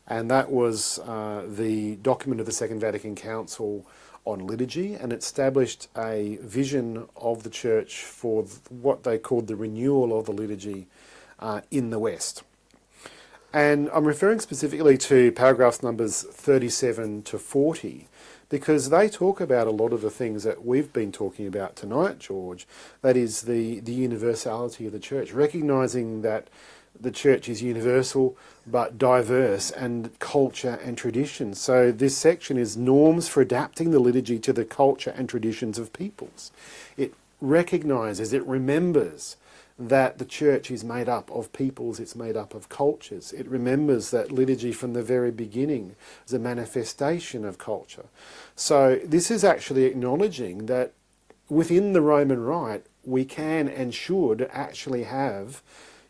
And that was the document of the Second Vatican Council on liturgy, and it established a vision of the church for what they called the renewal of the liturgy in the West. And I'm referring specifically to paragraphs numbers 37 to 40, because they talk about a lot of the things that we've been talking about tonight, George. That is the universality of the church, recognising that the church is universal but diverse, and culture and tradition. So this section is norms for adapting the liturgy to the culture and traditions of peoples. It recognises, it remembers that the church is made up of peoples, it's made up of cultures. It remembers that liturgy from the very beginning is a manifestation of culture. So this is actually acknowledging that within the Roman Rite we can and should actually have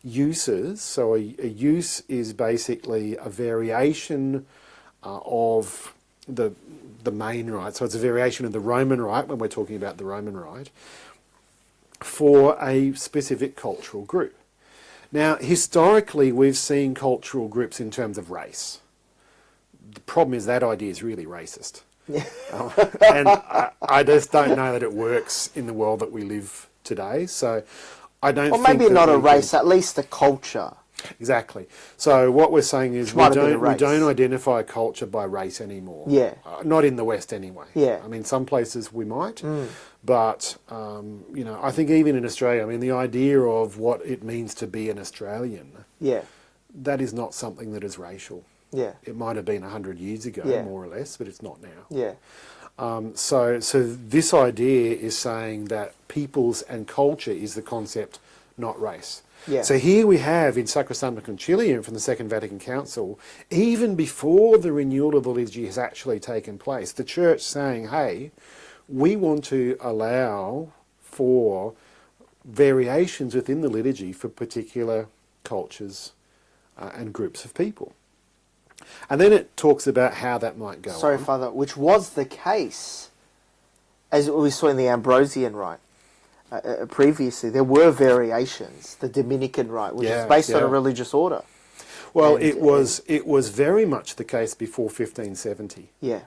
uses. So a use is basically a variation of the main rite. So it's a variation of the Roman Rite when we're talking about the Roman Rite for a specific cultural group. Now, historically, we've seen cultural groups in terms of race. The problem is that idea is really racist. And I just don't know that it works in the world that we live today. So I don't think... Or maybe not a race, at least a culture. Exactly. So what we're saying is we don't identify culture by race anymore. Yeah. Not in the West anyway. Yeah. I mean, some places we might, but, you know, I think even in Australia, I mean, the idea of what it means to be an Australian, that is not something that is racial. Yeah. It might have been 100 years ago, more or less, but it's not now. Yeah. So this idea is saying that peoples and culture is the concept, not race. Yeah. So here we have in Sacrosanctum Concilium from the Second Vatican Council, even before the renewal of the liturgy has actually taken place, the Church saying, hey, we want to allow for variations within the liturgy for particular cultures and groups of people. And then it talks about how that might go Sorry, on. Father, which was the case, as we saw in the Ambrosian Rite. Previously, there were variations. The Dominican Rite, which is based on a religious order. Well, it was very much the case before 1570. Yeah.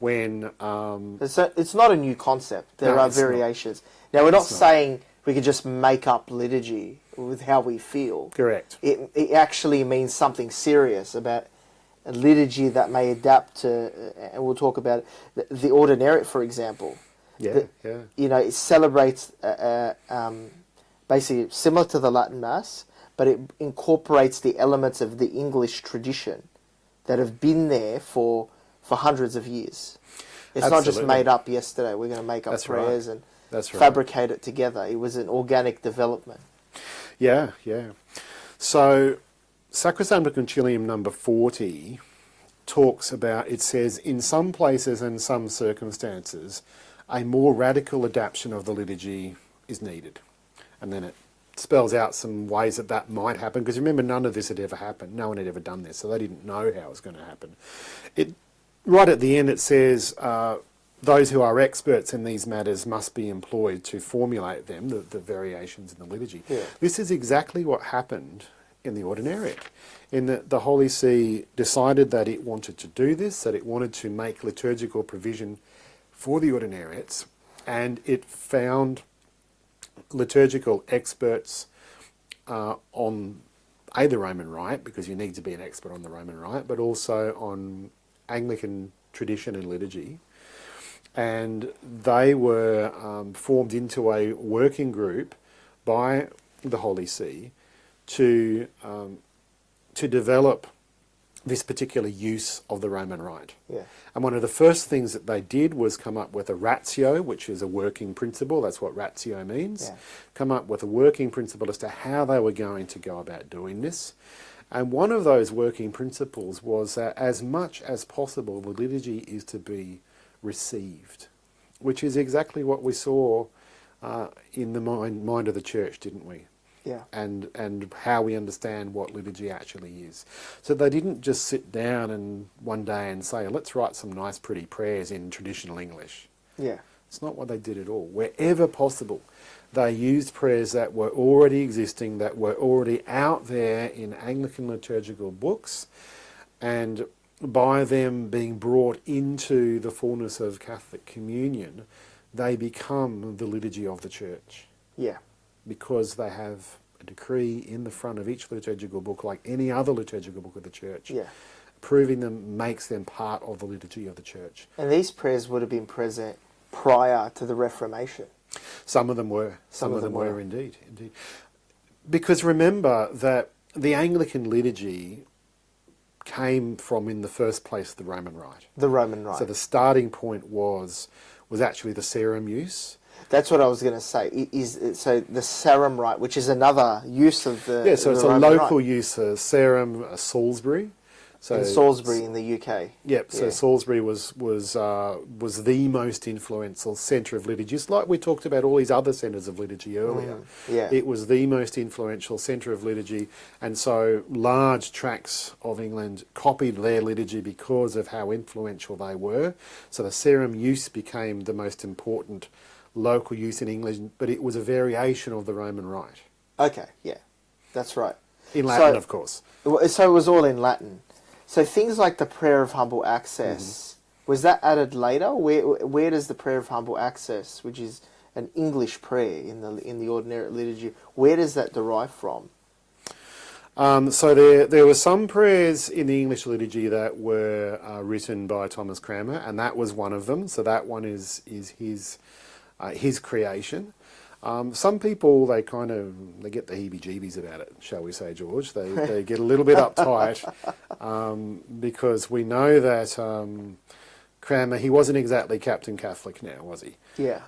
When it's not a new concept. There are variations. Now, we're not saying we could just make up liturgy with how we feel. Correct. It actually means something serious about a liturgy that may adapt to, and we'll talk about it, the Ordinariate, for example. You know, it celebrates basically similar to the Latin Mass, but it incorporates the elements of the English tradition that have been there for hundreds of years. It's not just made up yesterday. We're going to make up prayers and fabricate it together. It was an organic development. Yeah. So Sacrosanctum Concilium number 40 talks about, it says, in some places and some circumstances, a more radical adaptation of the liturgy is needed. And then it spells out some ways that might happen, because remember, none of this had ever happened. No one had ever done this, so they didn't know how it was going to happen. Right at the end it says, those who are experts in these matters must be employed to formulate them, the variations in the liturgy. Yeah. This is exactly what happened in the Ordinariate, in that the Holy See decided that it wanted to do this, that it wanted to make liturgical provision for the Ordinariates, and it found liturgical experts on the Roman Rite, because you need to be an expert on the Roman Rite, but also on Anglican tradition and liturgy. And they were formed into a working group by the Holy See to develop this particular use of the Roman Rite. Yeah. And one of the first things that they did was come up with a ratio, which is a working principle. That's what ratio means. Yeah. Come up with a working principle as to how they were going to go about doing this. And one of those working principles was that as much as possible, the liturgy is to be received, which is exactly what we saw in the mind of the church, didn't we? Yeah. And how we understand what liturgy actually is. So they didn't just sit down and one day and say, let's write some nice pretty prayers in traditional English. Yeah. It's not what they did at all. Wherever possible, they used prayers that were already existing, that were already out there in Anglican liturgical books, and by them being brought into the fullness of Catholic communion, they become the liturgy of the church. Yeah. Because they have a decree in the front of each liturgical book, like any other liturgical book of the church. Yeah. Proving them makes them part of the liturgy of the church. And these prayers would have been present prior to the Reformation. Some of them were. Some of them were indeed. Because remember that the Anglican liturgy came from, in the first place, the Roman Rite. The Roman Rite. So the starting point was actually the Serum use. That's what I was going to say. So the Sarum Rite, which is another use of the Yeah, so the it's Roman a local Rite. use. Sarum, Salisbury. So In Salisbury in the UK. Yep. So Yeah. Salisbury was the most influential centre of liturgy. Just like we talked about all these other centres of liturgy earlier. Yeah. It was the most influential centre of liturgy, and so large tracts of England copied their liturgy because of how influential they were. So the Sarum use became the most important local use in England, but it was a variation of the Roman Rite. Okay. Yeah. That's right. In Latin, of course. So it was all in Latin. So things like the prayer of humble access, was that added later? Where does the prayer of humble access, which is an English prayer in the Ordinariate Liturgy, where does that derive from? So there were some prayers in the English liturgy that were written by Thomas Cranmer, and that was one of them. So that one is his creation. Some people, they get the heebie-jeebies about it, shall we say, George. They get a little bit uptight because we know that Cranmer, he wasn't exactly Captain Catholic now, was he? Yeah.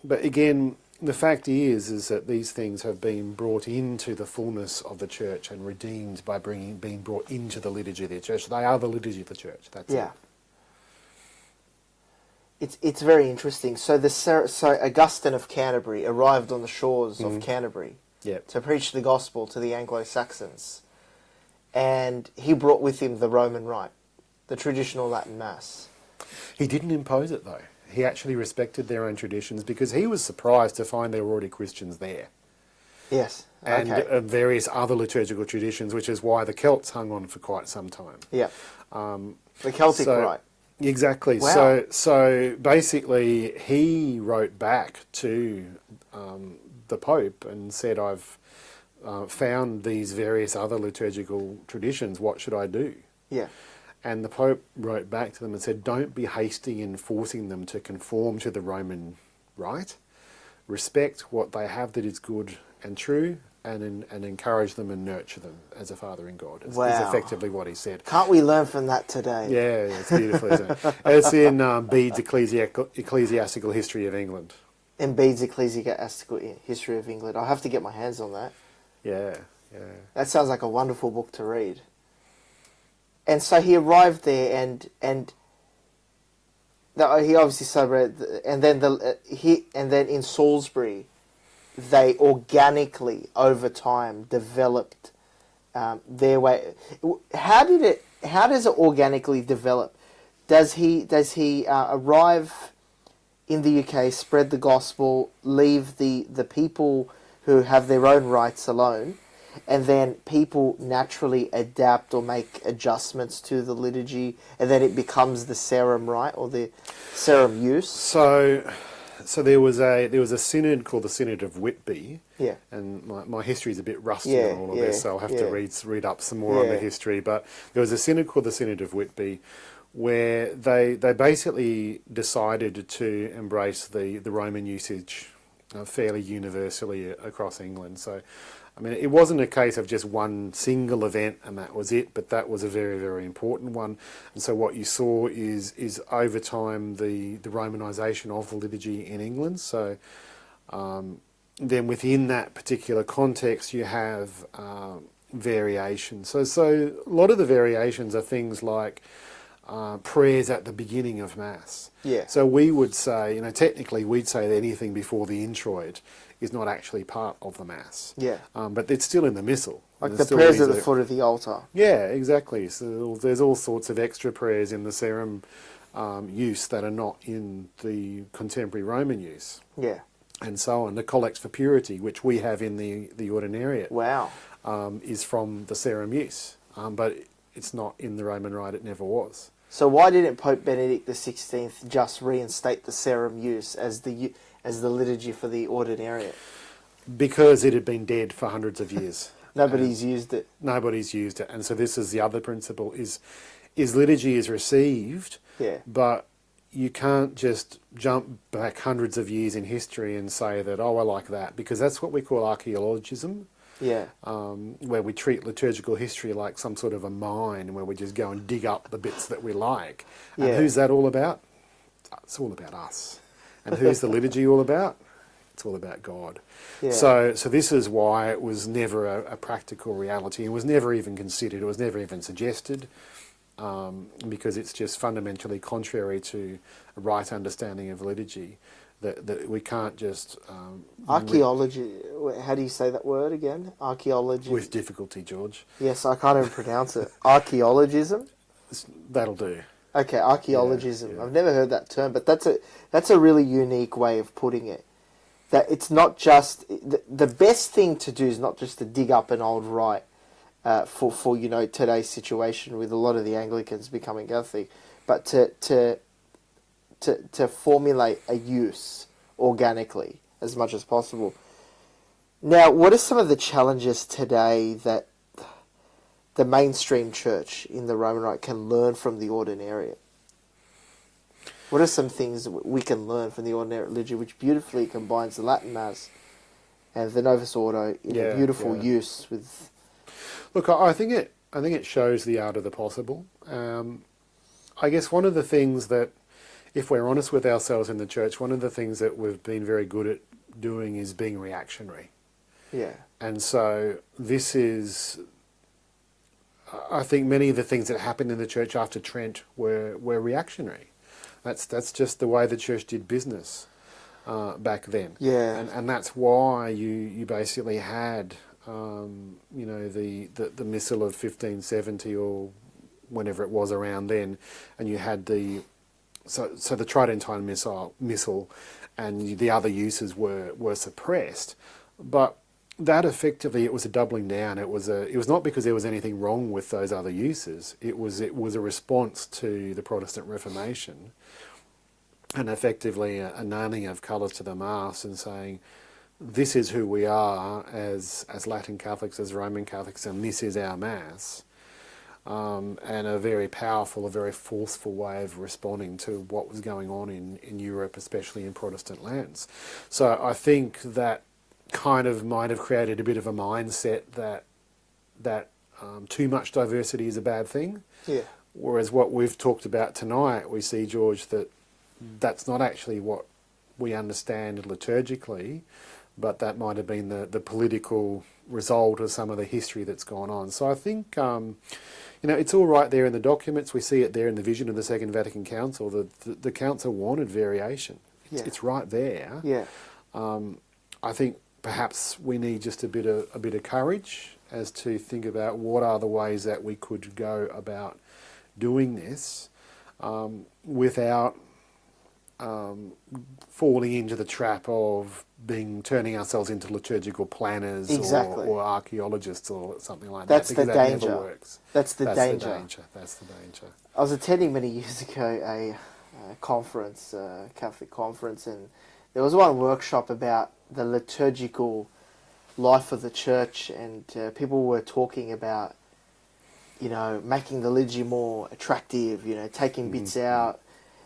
But again, the fact is that these things have been brought into the fullness of the church and redeemed by being brought into the liturgy of the church. They are the liturgy of the church. That's it. It's very interesting. So Augustine of Canterbury arrived on the shores of Canterbury to preach the gospel to the Anglo-Saxons, and he brought with him the Roman Rite, the traditional Latin Mass. He didn't impose it though. He actually respected their own traditions because he was surprised to find there were already Christians there. Yes. And okay. Various other liturgical traditions, which is why the Celts hung on for quite some time. Yeah. The Celtic Rite. Exactly. Wow. So basically, he wrote back to the Pope and said, "I've found these various other liturgical traditions. What should I do?" Yeah. And the Pope wrote back to them and said, "Don't be hasty in forcing them to conform to the Roman Rite. Respect what they have that is good and true, and encourage them and nurture them as a father in God." Is effectively what he said. Can't we learn from that today? Yeah, it's beautiful, isn't it? It's in Bede's Ecclesiastical History of England. In Bede's Ecclesiastical History of England. I'll have to get my hands on that. Yeah. That sounds like a wonderful book to read. And so he arrived there, and he obviously celebrated, and then in Salisbury, they organically over time developed their way. How does it organically develop? Does he arrive in the UK, spread the gospel, leave the people who have their own rights alone, and then people naturally adapt or make adjustments to the liturgy, and then it becomes the Sarum Rite or the Sarum use? So there was a synod called the Synod of Whitby. Yeah. And my history's a bit rusty on all of this, so I'll have to read up some more on the history. But there was a synod called the Synod of Whitby, where they basically decided to embrace the Roman usage fairly universally across England. So, I mean, it wasn't a case of just one single event and that was it, but that was a very, very important one. And so what you saw is over time the Romanisation of the liturgy in England. So then within that particular context you have variations. So a lot of the variations are things like prayers at the beginning of Mass. Yeah. So we would say, technically we'd say that anything before the introit is not actually part of the Mass. Yeah. But it's still in the Missal. Like the prayers at the foot of the altar. Yeah, exactly. So there's all sorts of extra prayers in the Serum use that are not in the contemporary Roman use. Yeah. And so on. The Collect for Purity, which we have in the Ordinariate, Wow. is from the Serum use. But it's not in the Roman Rite, it never was. So why didn't Pope Benedict XVI just reinstate the Serum use as the liturgy for the Ordinariate? Because it had been dead for hundreds of years. Nobody's used it. Nobody's used it. And so this is the other principle, is liturgy is received, Yeah. but you can't just jump back hundreds of years in history and say that, oh, I like that, because that's what we call archaeologism. Yeah. Where we treat liturgical history like some sort of a mine, where we just go and dig up the bits that we like. And Yeah. who's that all about? It's all about us. And who's the liturgy all about? It's all about God. Yeah. So this is why it was never a practical reality. It was never even considered. It was never even suggested, because it's just fundamentally contrary to a right understanding of liturgy. That we can't just... Archaeology, how do you say that word again? Archaeology. with difficulty, George. Yes, I can't even pronounce it. Archaeologism? That'll do. Okay, archaeologism. Yeah. I've never heard that term, but that's a really unique way of putting it. That it's not just... The best thing to do is not just to dig up an old rite for today's situation with a lot of the Anglicans becoming Catholic, but to formulate a use organically as much as possible. Now, what are some of the challenges today that the mainstream church in the Roman Rite can learn from the Ordinariate? What are some things we can learn from the Ordinariate liturgy, which beautifully combines the Latin Mass and the Novus Ordo in a beautiful use with... Look, I think it shows the art of the possible. I guess one of the things that, if we're honest with ourselves in the church, one of the things that we've been very good at doing is being reactionary. Yeah. And so this is, I think many of the things that happened in the church after Trent were reactionary. That's just the way the church did business back then. Yeah. And that's why you basically had, the Missal of 1570 or whenever it was around then, and you had so the Tridentine Missal and the other uses were suppressed, but that effectively, it was a doubling down. It was not because there was anything wrong with those other uses. It was a response to the Protestant Reformation, and effectively a nunning of colours to the Mass and saying, this is who we are as Latin Catholics, as Roman Catholics, and this is our Mass. And a very powerful, a very forceful way of responding to what was going on in Europe, especially in Protestant lands. So I think that kind of might have created a bit of a mindset that too much diversity is a bad thing. Yeah. Whereas what we've talked about tonight, we see, George, that's not actually what we understand liturgically, but that might have been the political result of some of the history that's gone on. So I think, it's all right there in the documents. We see it there in the vision of the Second Vatican Council. The Council wanted variation. It's right there. Yeah. I think perhaps we need just a bit of courage as to think about what are the ways that we could go about doing this without falling into the trap of turning ourselves into liturgical planners or archaeologists or something like that. That's the danger. Never works. That's the danger. That's the danger. I was attending many years ago a conference, a Catholic conference, and there was one workshop about the liturgical life of the church, and people were talking about, making the liturgy more attractive, taking bits out.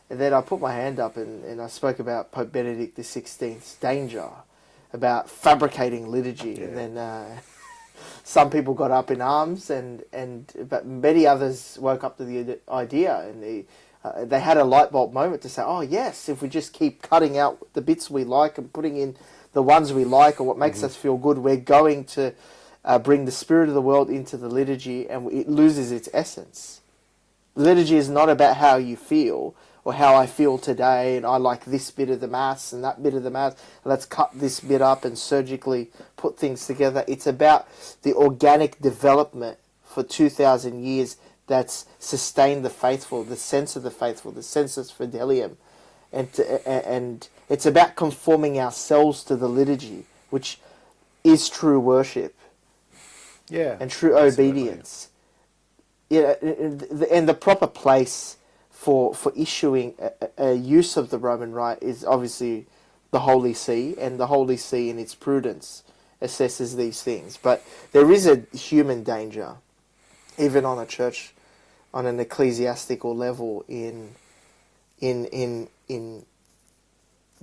And then I put my hand up and I spoke about Pope Benedict XVI's danger about fabricating liturgy. Yeah. And then some people got up in arms, but many others woke up to the idea, and they had a light bulb moment to say, oh yes, if we just keep cutting out the bits we like and putting in the ones we like or what makes us feel good, we're going to bring the spirit of the world into the liturgy, and it loses its essence. Liturgy is not about how you feel or how I feel today, and I like this bit of the Mass and that bit of the Mass. Let's cut this bit up and surgically put things together. It's about the organic development for 2,000 years that's sustained the faithful, the sense of the faithful, the sensus fidelium. And it's about conforming ourselves to the liturgy, which is true worship. Yeah. And true obedience. Yeah, and the proper place for issuing a use of the Roman Rite is obviously the Holy See, and the Holy See in its prudence assesses these things. But there is a human danger, even on a church, on an ecclesiastical level, in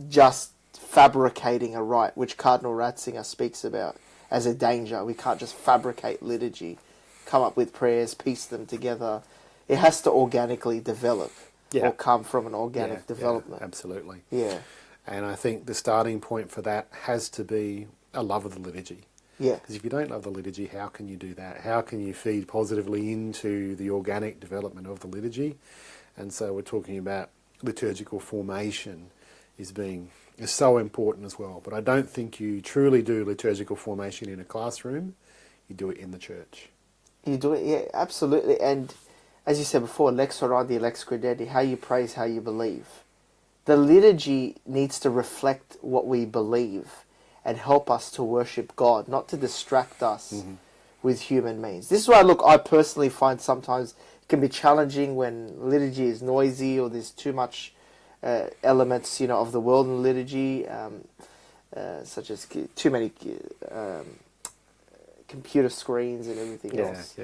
just fabricating a rite, which Cardinal Ratzinger speaks about as a danger. We can't just fabricate liturgy, come up with prayers, piece them together. It has to organically develop or come from an organic development. Yeah, absolutely. Yeah. And I think the starting point for that has to be a love of the liturgy. Yeah. Because if you don't love the liturgy, how can you do that? How can you feed positively into the organic development of the liturgy? And so we're talking about liturgical formation is so important as well. But I don't think you truly do liturgical formation in a classroom. You do it in the church. You do it, yeah, absolutely. And as you said before, lex orandi, lex credendi, how you pray is how you believe. The liturgy needs to reflect what we believe and help us to worship God, not to distract us with human means. This is why, look, I personally find sometimes it can be challenging when liturgy is noisy or there's too much elements, of the world in liturgy, such as too many computer screens and everything else.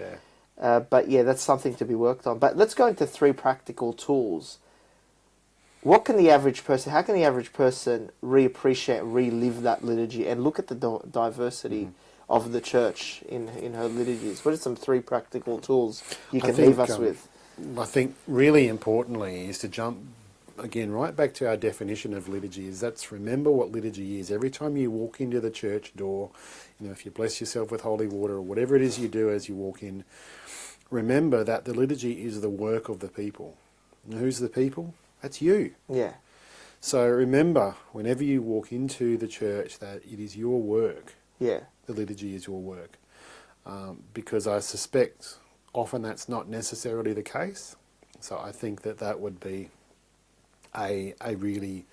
But yeah, that's something to be worked on. But let's go into 3 practical tools. How can the average person reappreciate, relive that liturgy and look at the diversity of the church in her liturgies? What are some 3 practical tools you can leave us with? I think really importantly is to jump again right back to our definition of liturgy. That's remember what liturgy is. Every time you walk into the church door, if you bless yourself with holy water or whatever it is you do as you walk in, remember that the liturgy is the work of the people. And who's the people? That's you. Yeah. So remember, whenever you walk into the church, that it is your work. Yeah. The liturgy is your work. Because I suspect often that's not necessarily the case. So I think that would be a really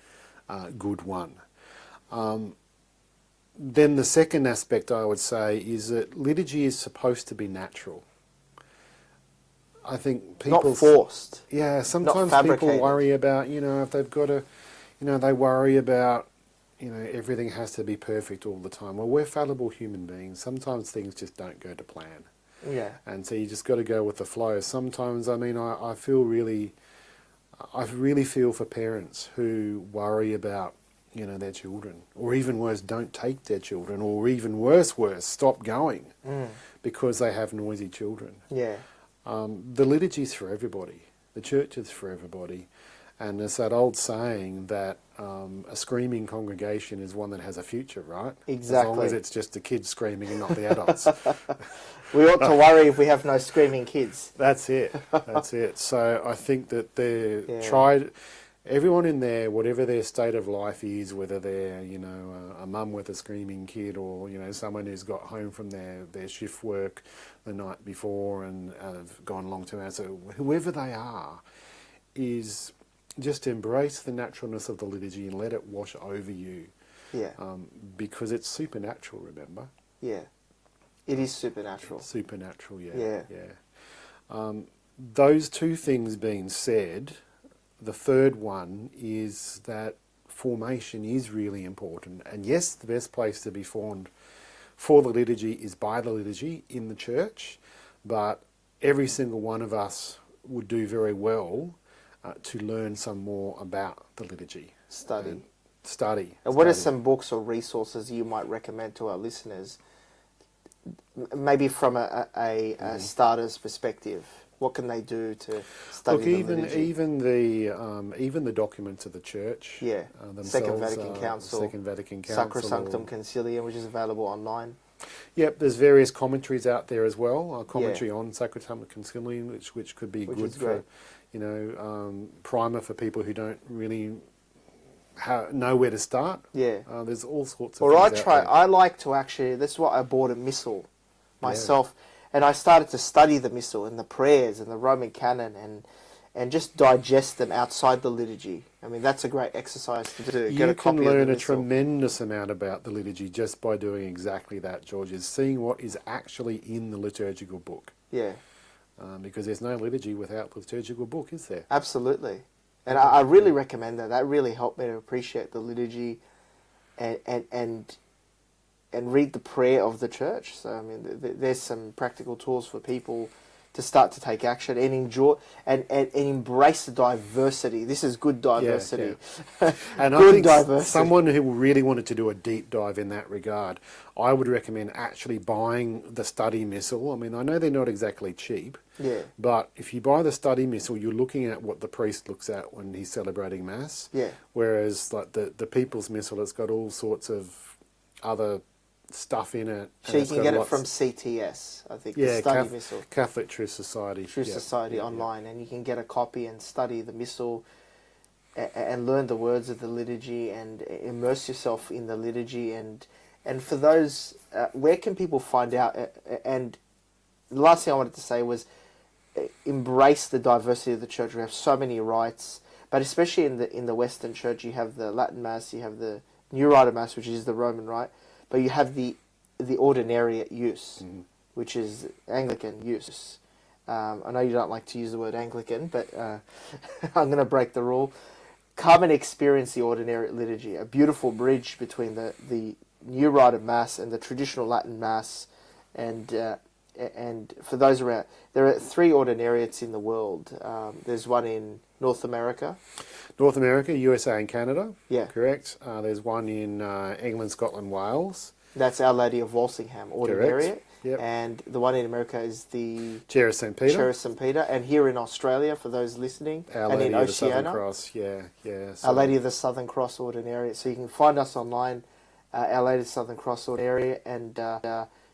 good one. Then the second aspect I would say is that liturgy is supposed to be natural. I think people... Not forced. Yeah, sometimes people worry about, if they've got they worry about, everything has to be perfect all the time. Well, we're fallible human beings. Sometimes things just don't go to plan. Yeah. And so you just got to go with the flow. Sometimes, I really feel for parents who worry about, their children, or even worse, don't take their children, or even worse, stop going because they have noisy children. Yeah. The liturgy is for everybody. The church is for everybody. And there's that old saying that a screaming congregation is one that has a future, right? Exactly. As long as it's just the kids screaming and not the adults. We ought to worry if we have no screaming kids. That's it. That's it. So I think that tried... Everyone in there, whatever their state of life is, whether they're, a mum with a screaming kid or, someone who's got home from their shift work the night before and have gone long term, so whoever they are, is just embrace the naturalness of the liturgy and let it wash over you. Yeah. Because it's supernatural, remember? Yeah. It is supernatural. It's supernatural, Yeah. Those 2 things being said... The third one is that formation is really important. And yes, the best place to be formed for the liturgy is by the liturgy in the church, but every single one of us would do very well to learn some more about the liturgy. Study. And what are some books or resources you might recommend to our listeners, maybe from a starter's perspective? What can they do to study the liturgy? Even the documents of the church, themselves, Second Vatican Council, Sacrosanctum Concilium, which is available online. Yep, there's various commentaries out there as well. A commentary on Sacrosanctum Concilium, which could be good for, primer for people who don't really know where to start. Yeah. There's all sorts of Or things out there. I like to actually, that's why I bought a missal myself. And I started to study the missal and the prayers and the Roman canon and just digest them outside the liturgy. I mean, that's a great exercise to do. You can learn a tremendous amount about the liturgy just by doing exactly that, George, is seeing what is actually in the liturgical book. Yeah. Because there's no liturgy without the liturgical book, is there? Absolutely. And I really recommend that. That really helped me to appreciate the liturgy and read the prayer of the church. So, I mean, there's some practical tools for people to start to take action and enjoy and embrace the diversity. This is good diversity. Yeah. And good I think diversity. Someone who really wanted to do a deep dive in that regard, I would recommend actually buying the study missal. I mean, I know they're not exactly cheap, but if you buy the study missal, you're looking at what the priest looks at when he's celebrating Mass. Yeah. Whereas like the People's Missal, it's got all sorts of other stuff in it. So you can get it from CTS, I think, the study missal. Catholic Truth Society. Truth Society online, and you can get a copy and study the missal and learn the words of the liturgy and immerse yourself in the liturgy. And for those, where can people find out? And the last thing I wanted to say was embrace the diversity of the church. We have so many rites, but especially in the Western Church, you have the Latin Mass, you have the New Rite of Mass, which is the Roman Rite. But you have the Ordinariate use, which is Anglican use. I know you don't like to use the word Anglican, but I'm going to break the rule. Come and experience the Ordinariate Liturgy, a beautiful bridge between the New Rite of Mass and the traditional Latin Mass. And for those around, there are 3 Ordinariates in the world. There's one in North America. North America, USA and Canada. Yeah. Correct. There's one in England, Scotland, Wales. That's Our Lady of Walsingham, Ordinariate. Yep. And the one in America is the Chair of St. Peter. Chair of St. Peter. And here in Australia, for those listening, Our and Lady in of the Southern Oceania, Cross. Yeah. Our Lady of the Southern Cross Ordinariate. So you can find us online, Our Lady of the Southern Cross Ordinariate, and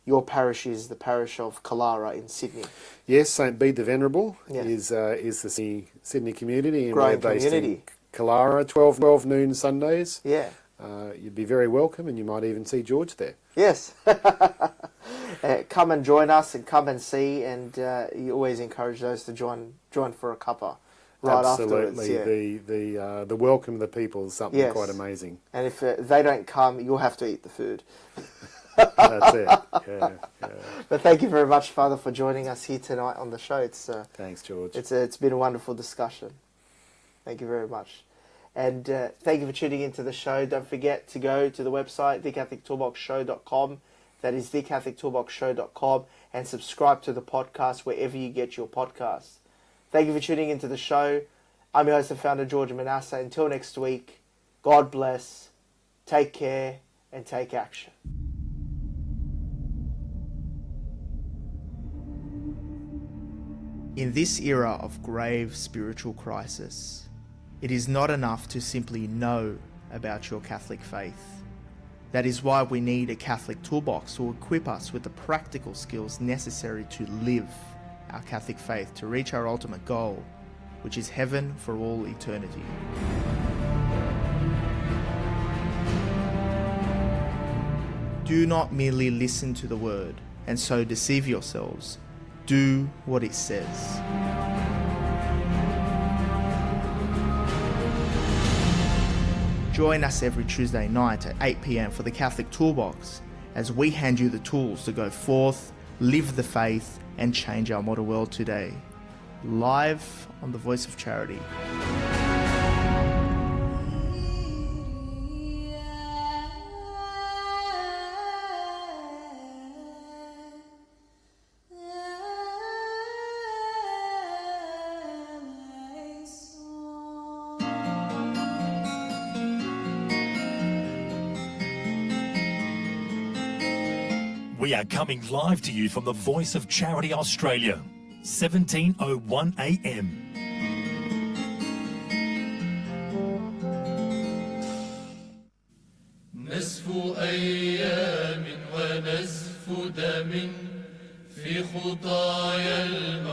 your parish is the parish of Kalara in Sydney. Yes, St. Bede the Venerable is the Sydney community, and Growing we're based community. in Kalara, 12 noon Sundays. Yeah. You'd be very welcome, and you might even see George there. Yes. Come and join us and come and see, and you always encourage those to join for a cuppa right afterwards. Absolutely. The welcome of the people is something quite amazing. And if they don't come, you'll have to eat the food. That's it. Yeah. But thank you very much, Father, for joining us here tonight on the show. Thanks, George. It's been a wonderful discussion. Thank you very much. And thank you for tuning into the show. Don't forget to go to the website, thecatholictoolboxshow.com. That is thecatholictoolboxshow.com. And subscribe to the podcast wherever you get your podcasts. Thank you for tuning into the show. I'm your host and founder, George Manassa. Until next week, God bless, take care, and take action. In this era of grave spiritual crisis, it is not enough to simply know about your Catholic faith. That is why we need a Catholic toolbox to equip us with the practical skills necessary to live our Catholic faith to reach our ultimate goal, which is heaven for all eternity. Do not merely listen to the word and so deceive yourselves. Do what it says. Join us every Tuesday night at 8 p.m. for the Catholic Toolbox as we hand you the tools to go forth, live the faith, and change our modern world today. Live on the Voice of Charity. We are coming live to you from the Voice of Charity Australia, 17:01 a.m. نسف أيام ونزف من في خطايا الموت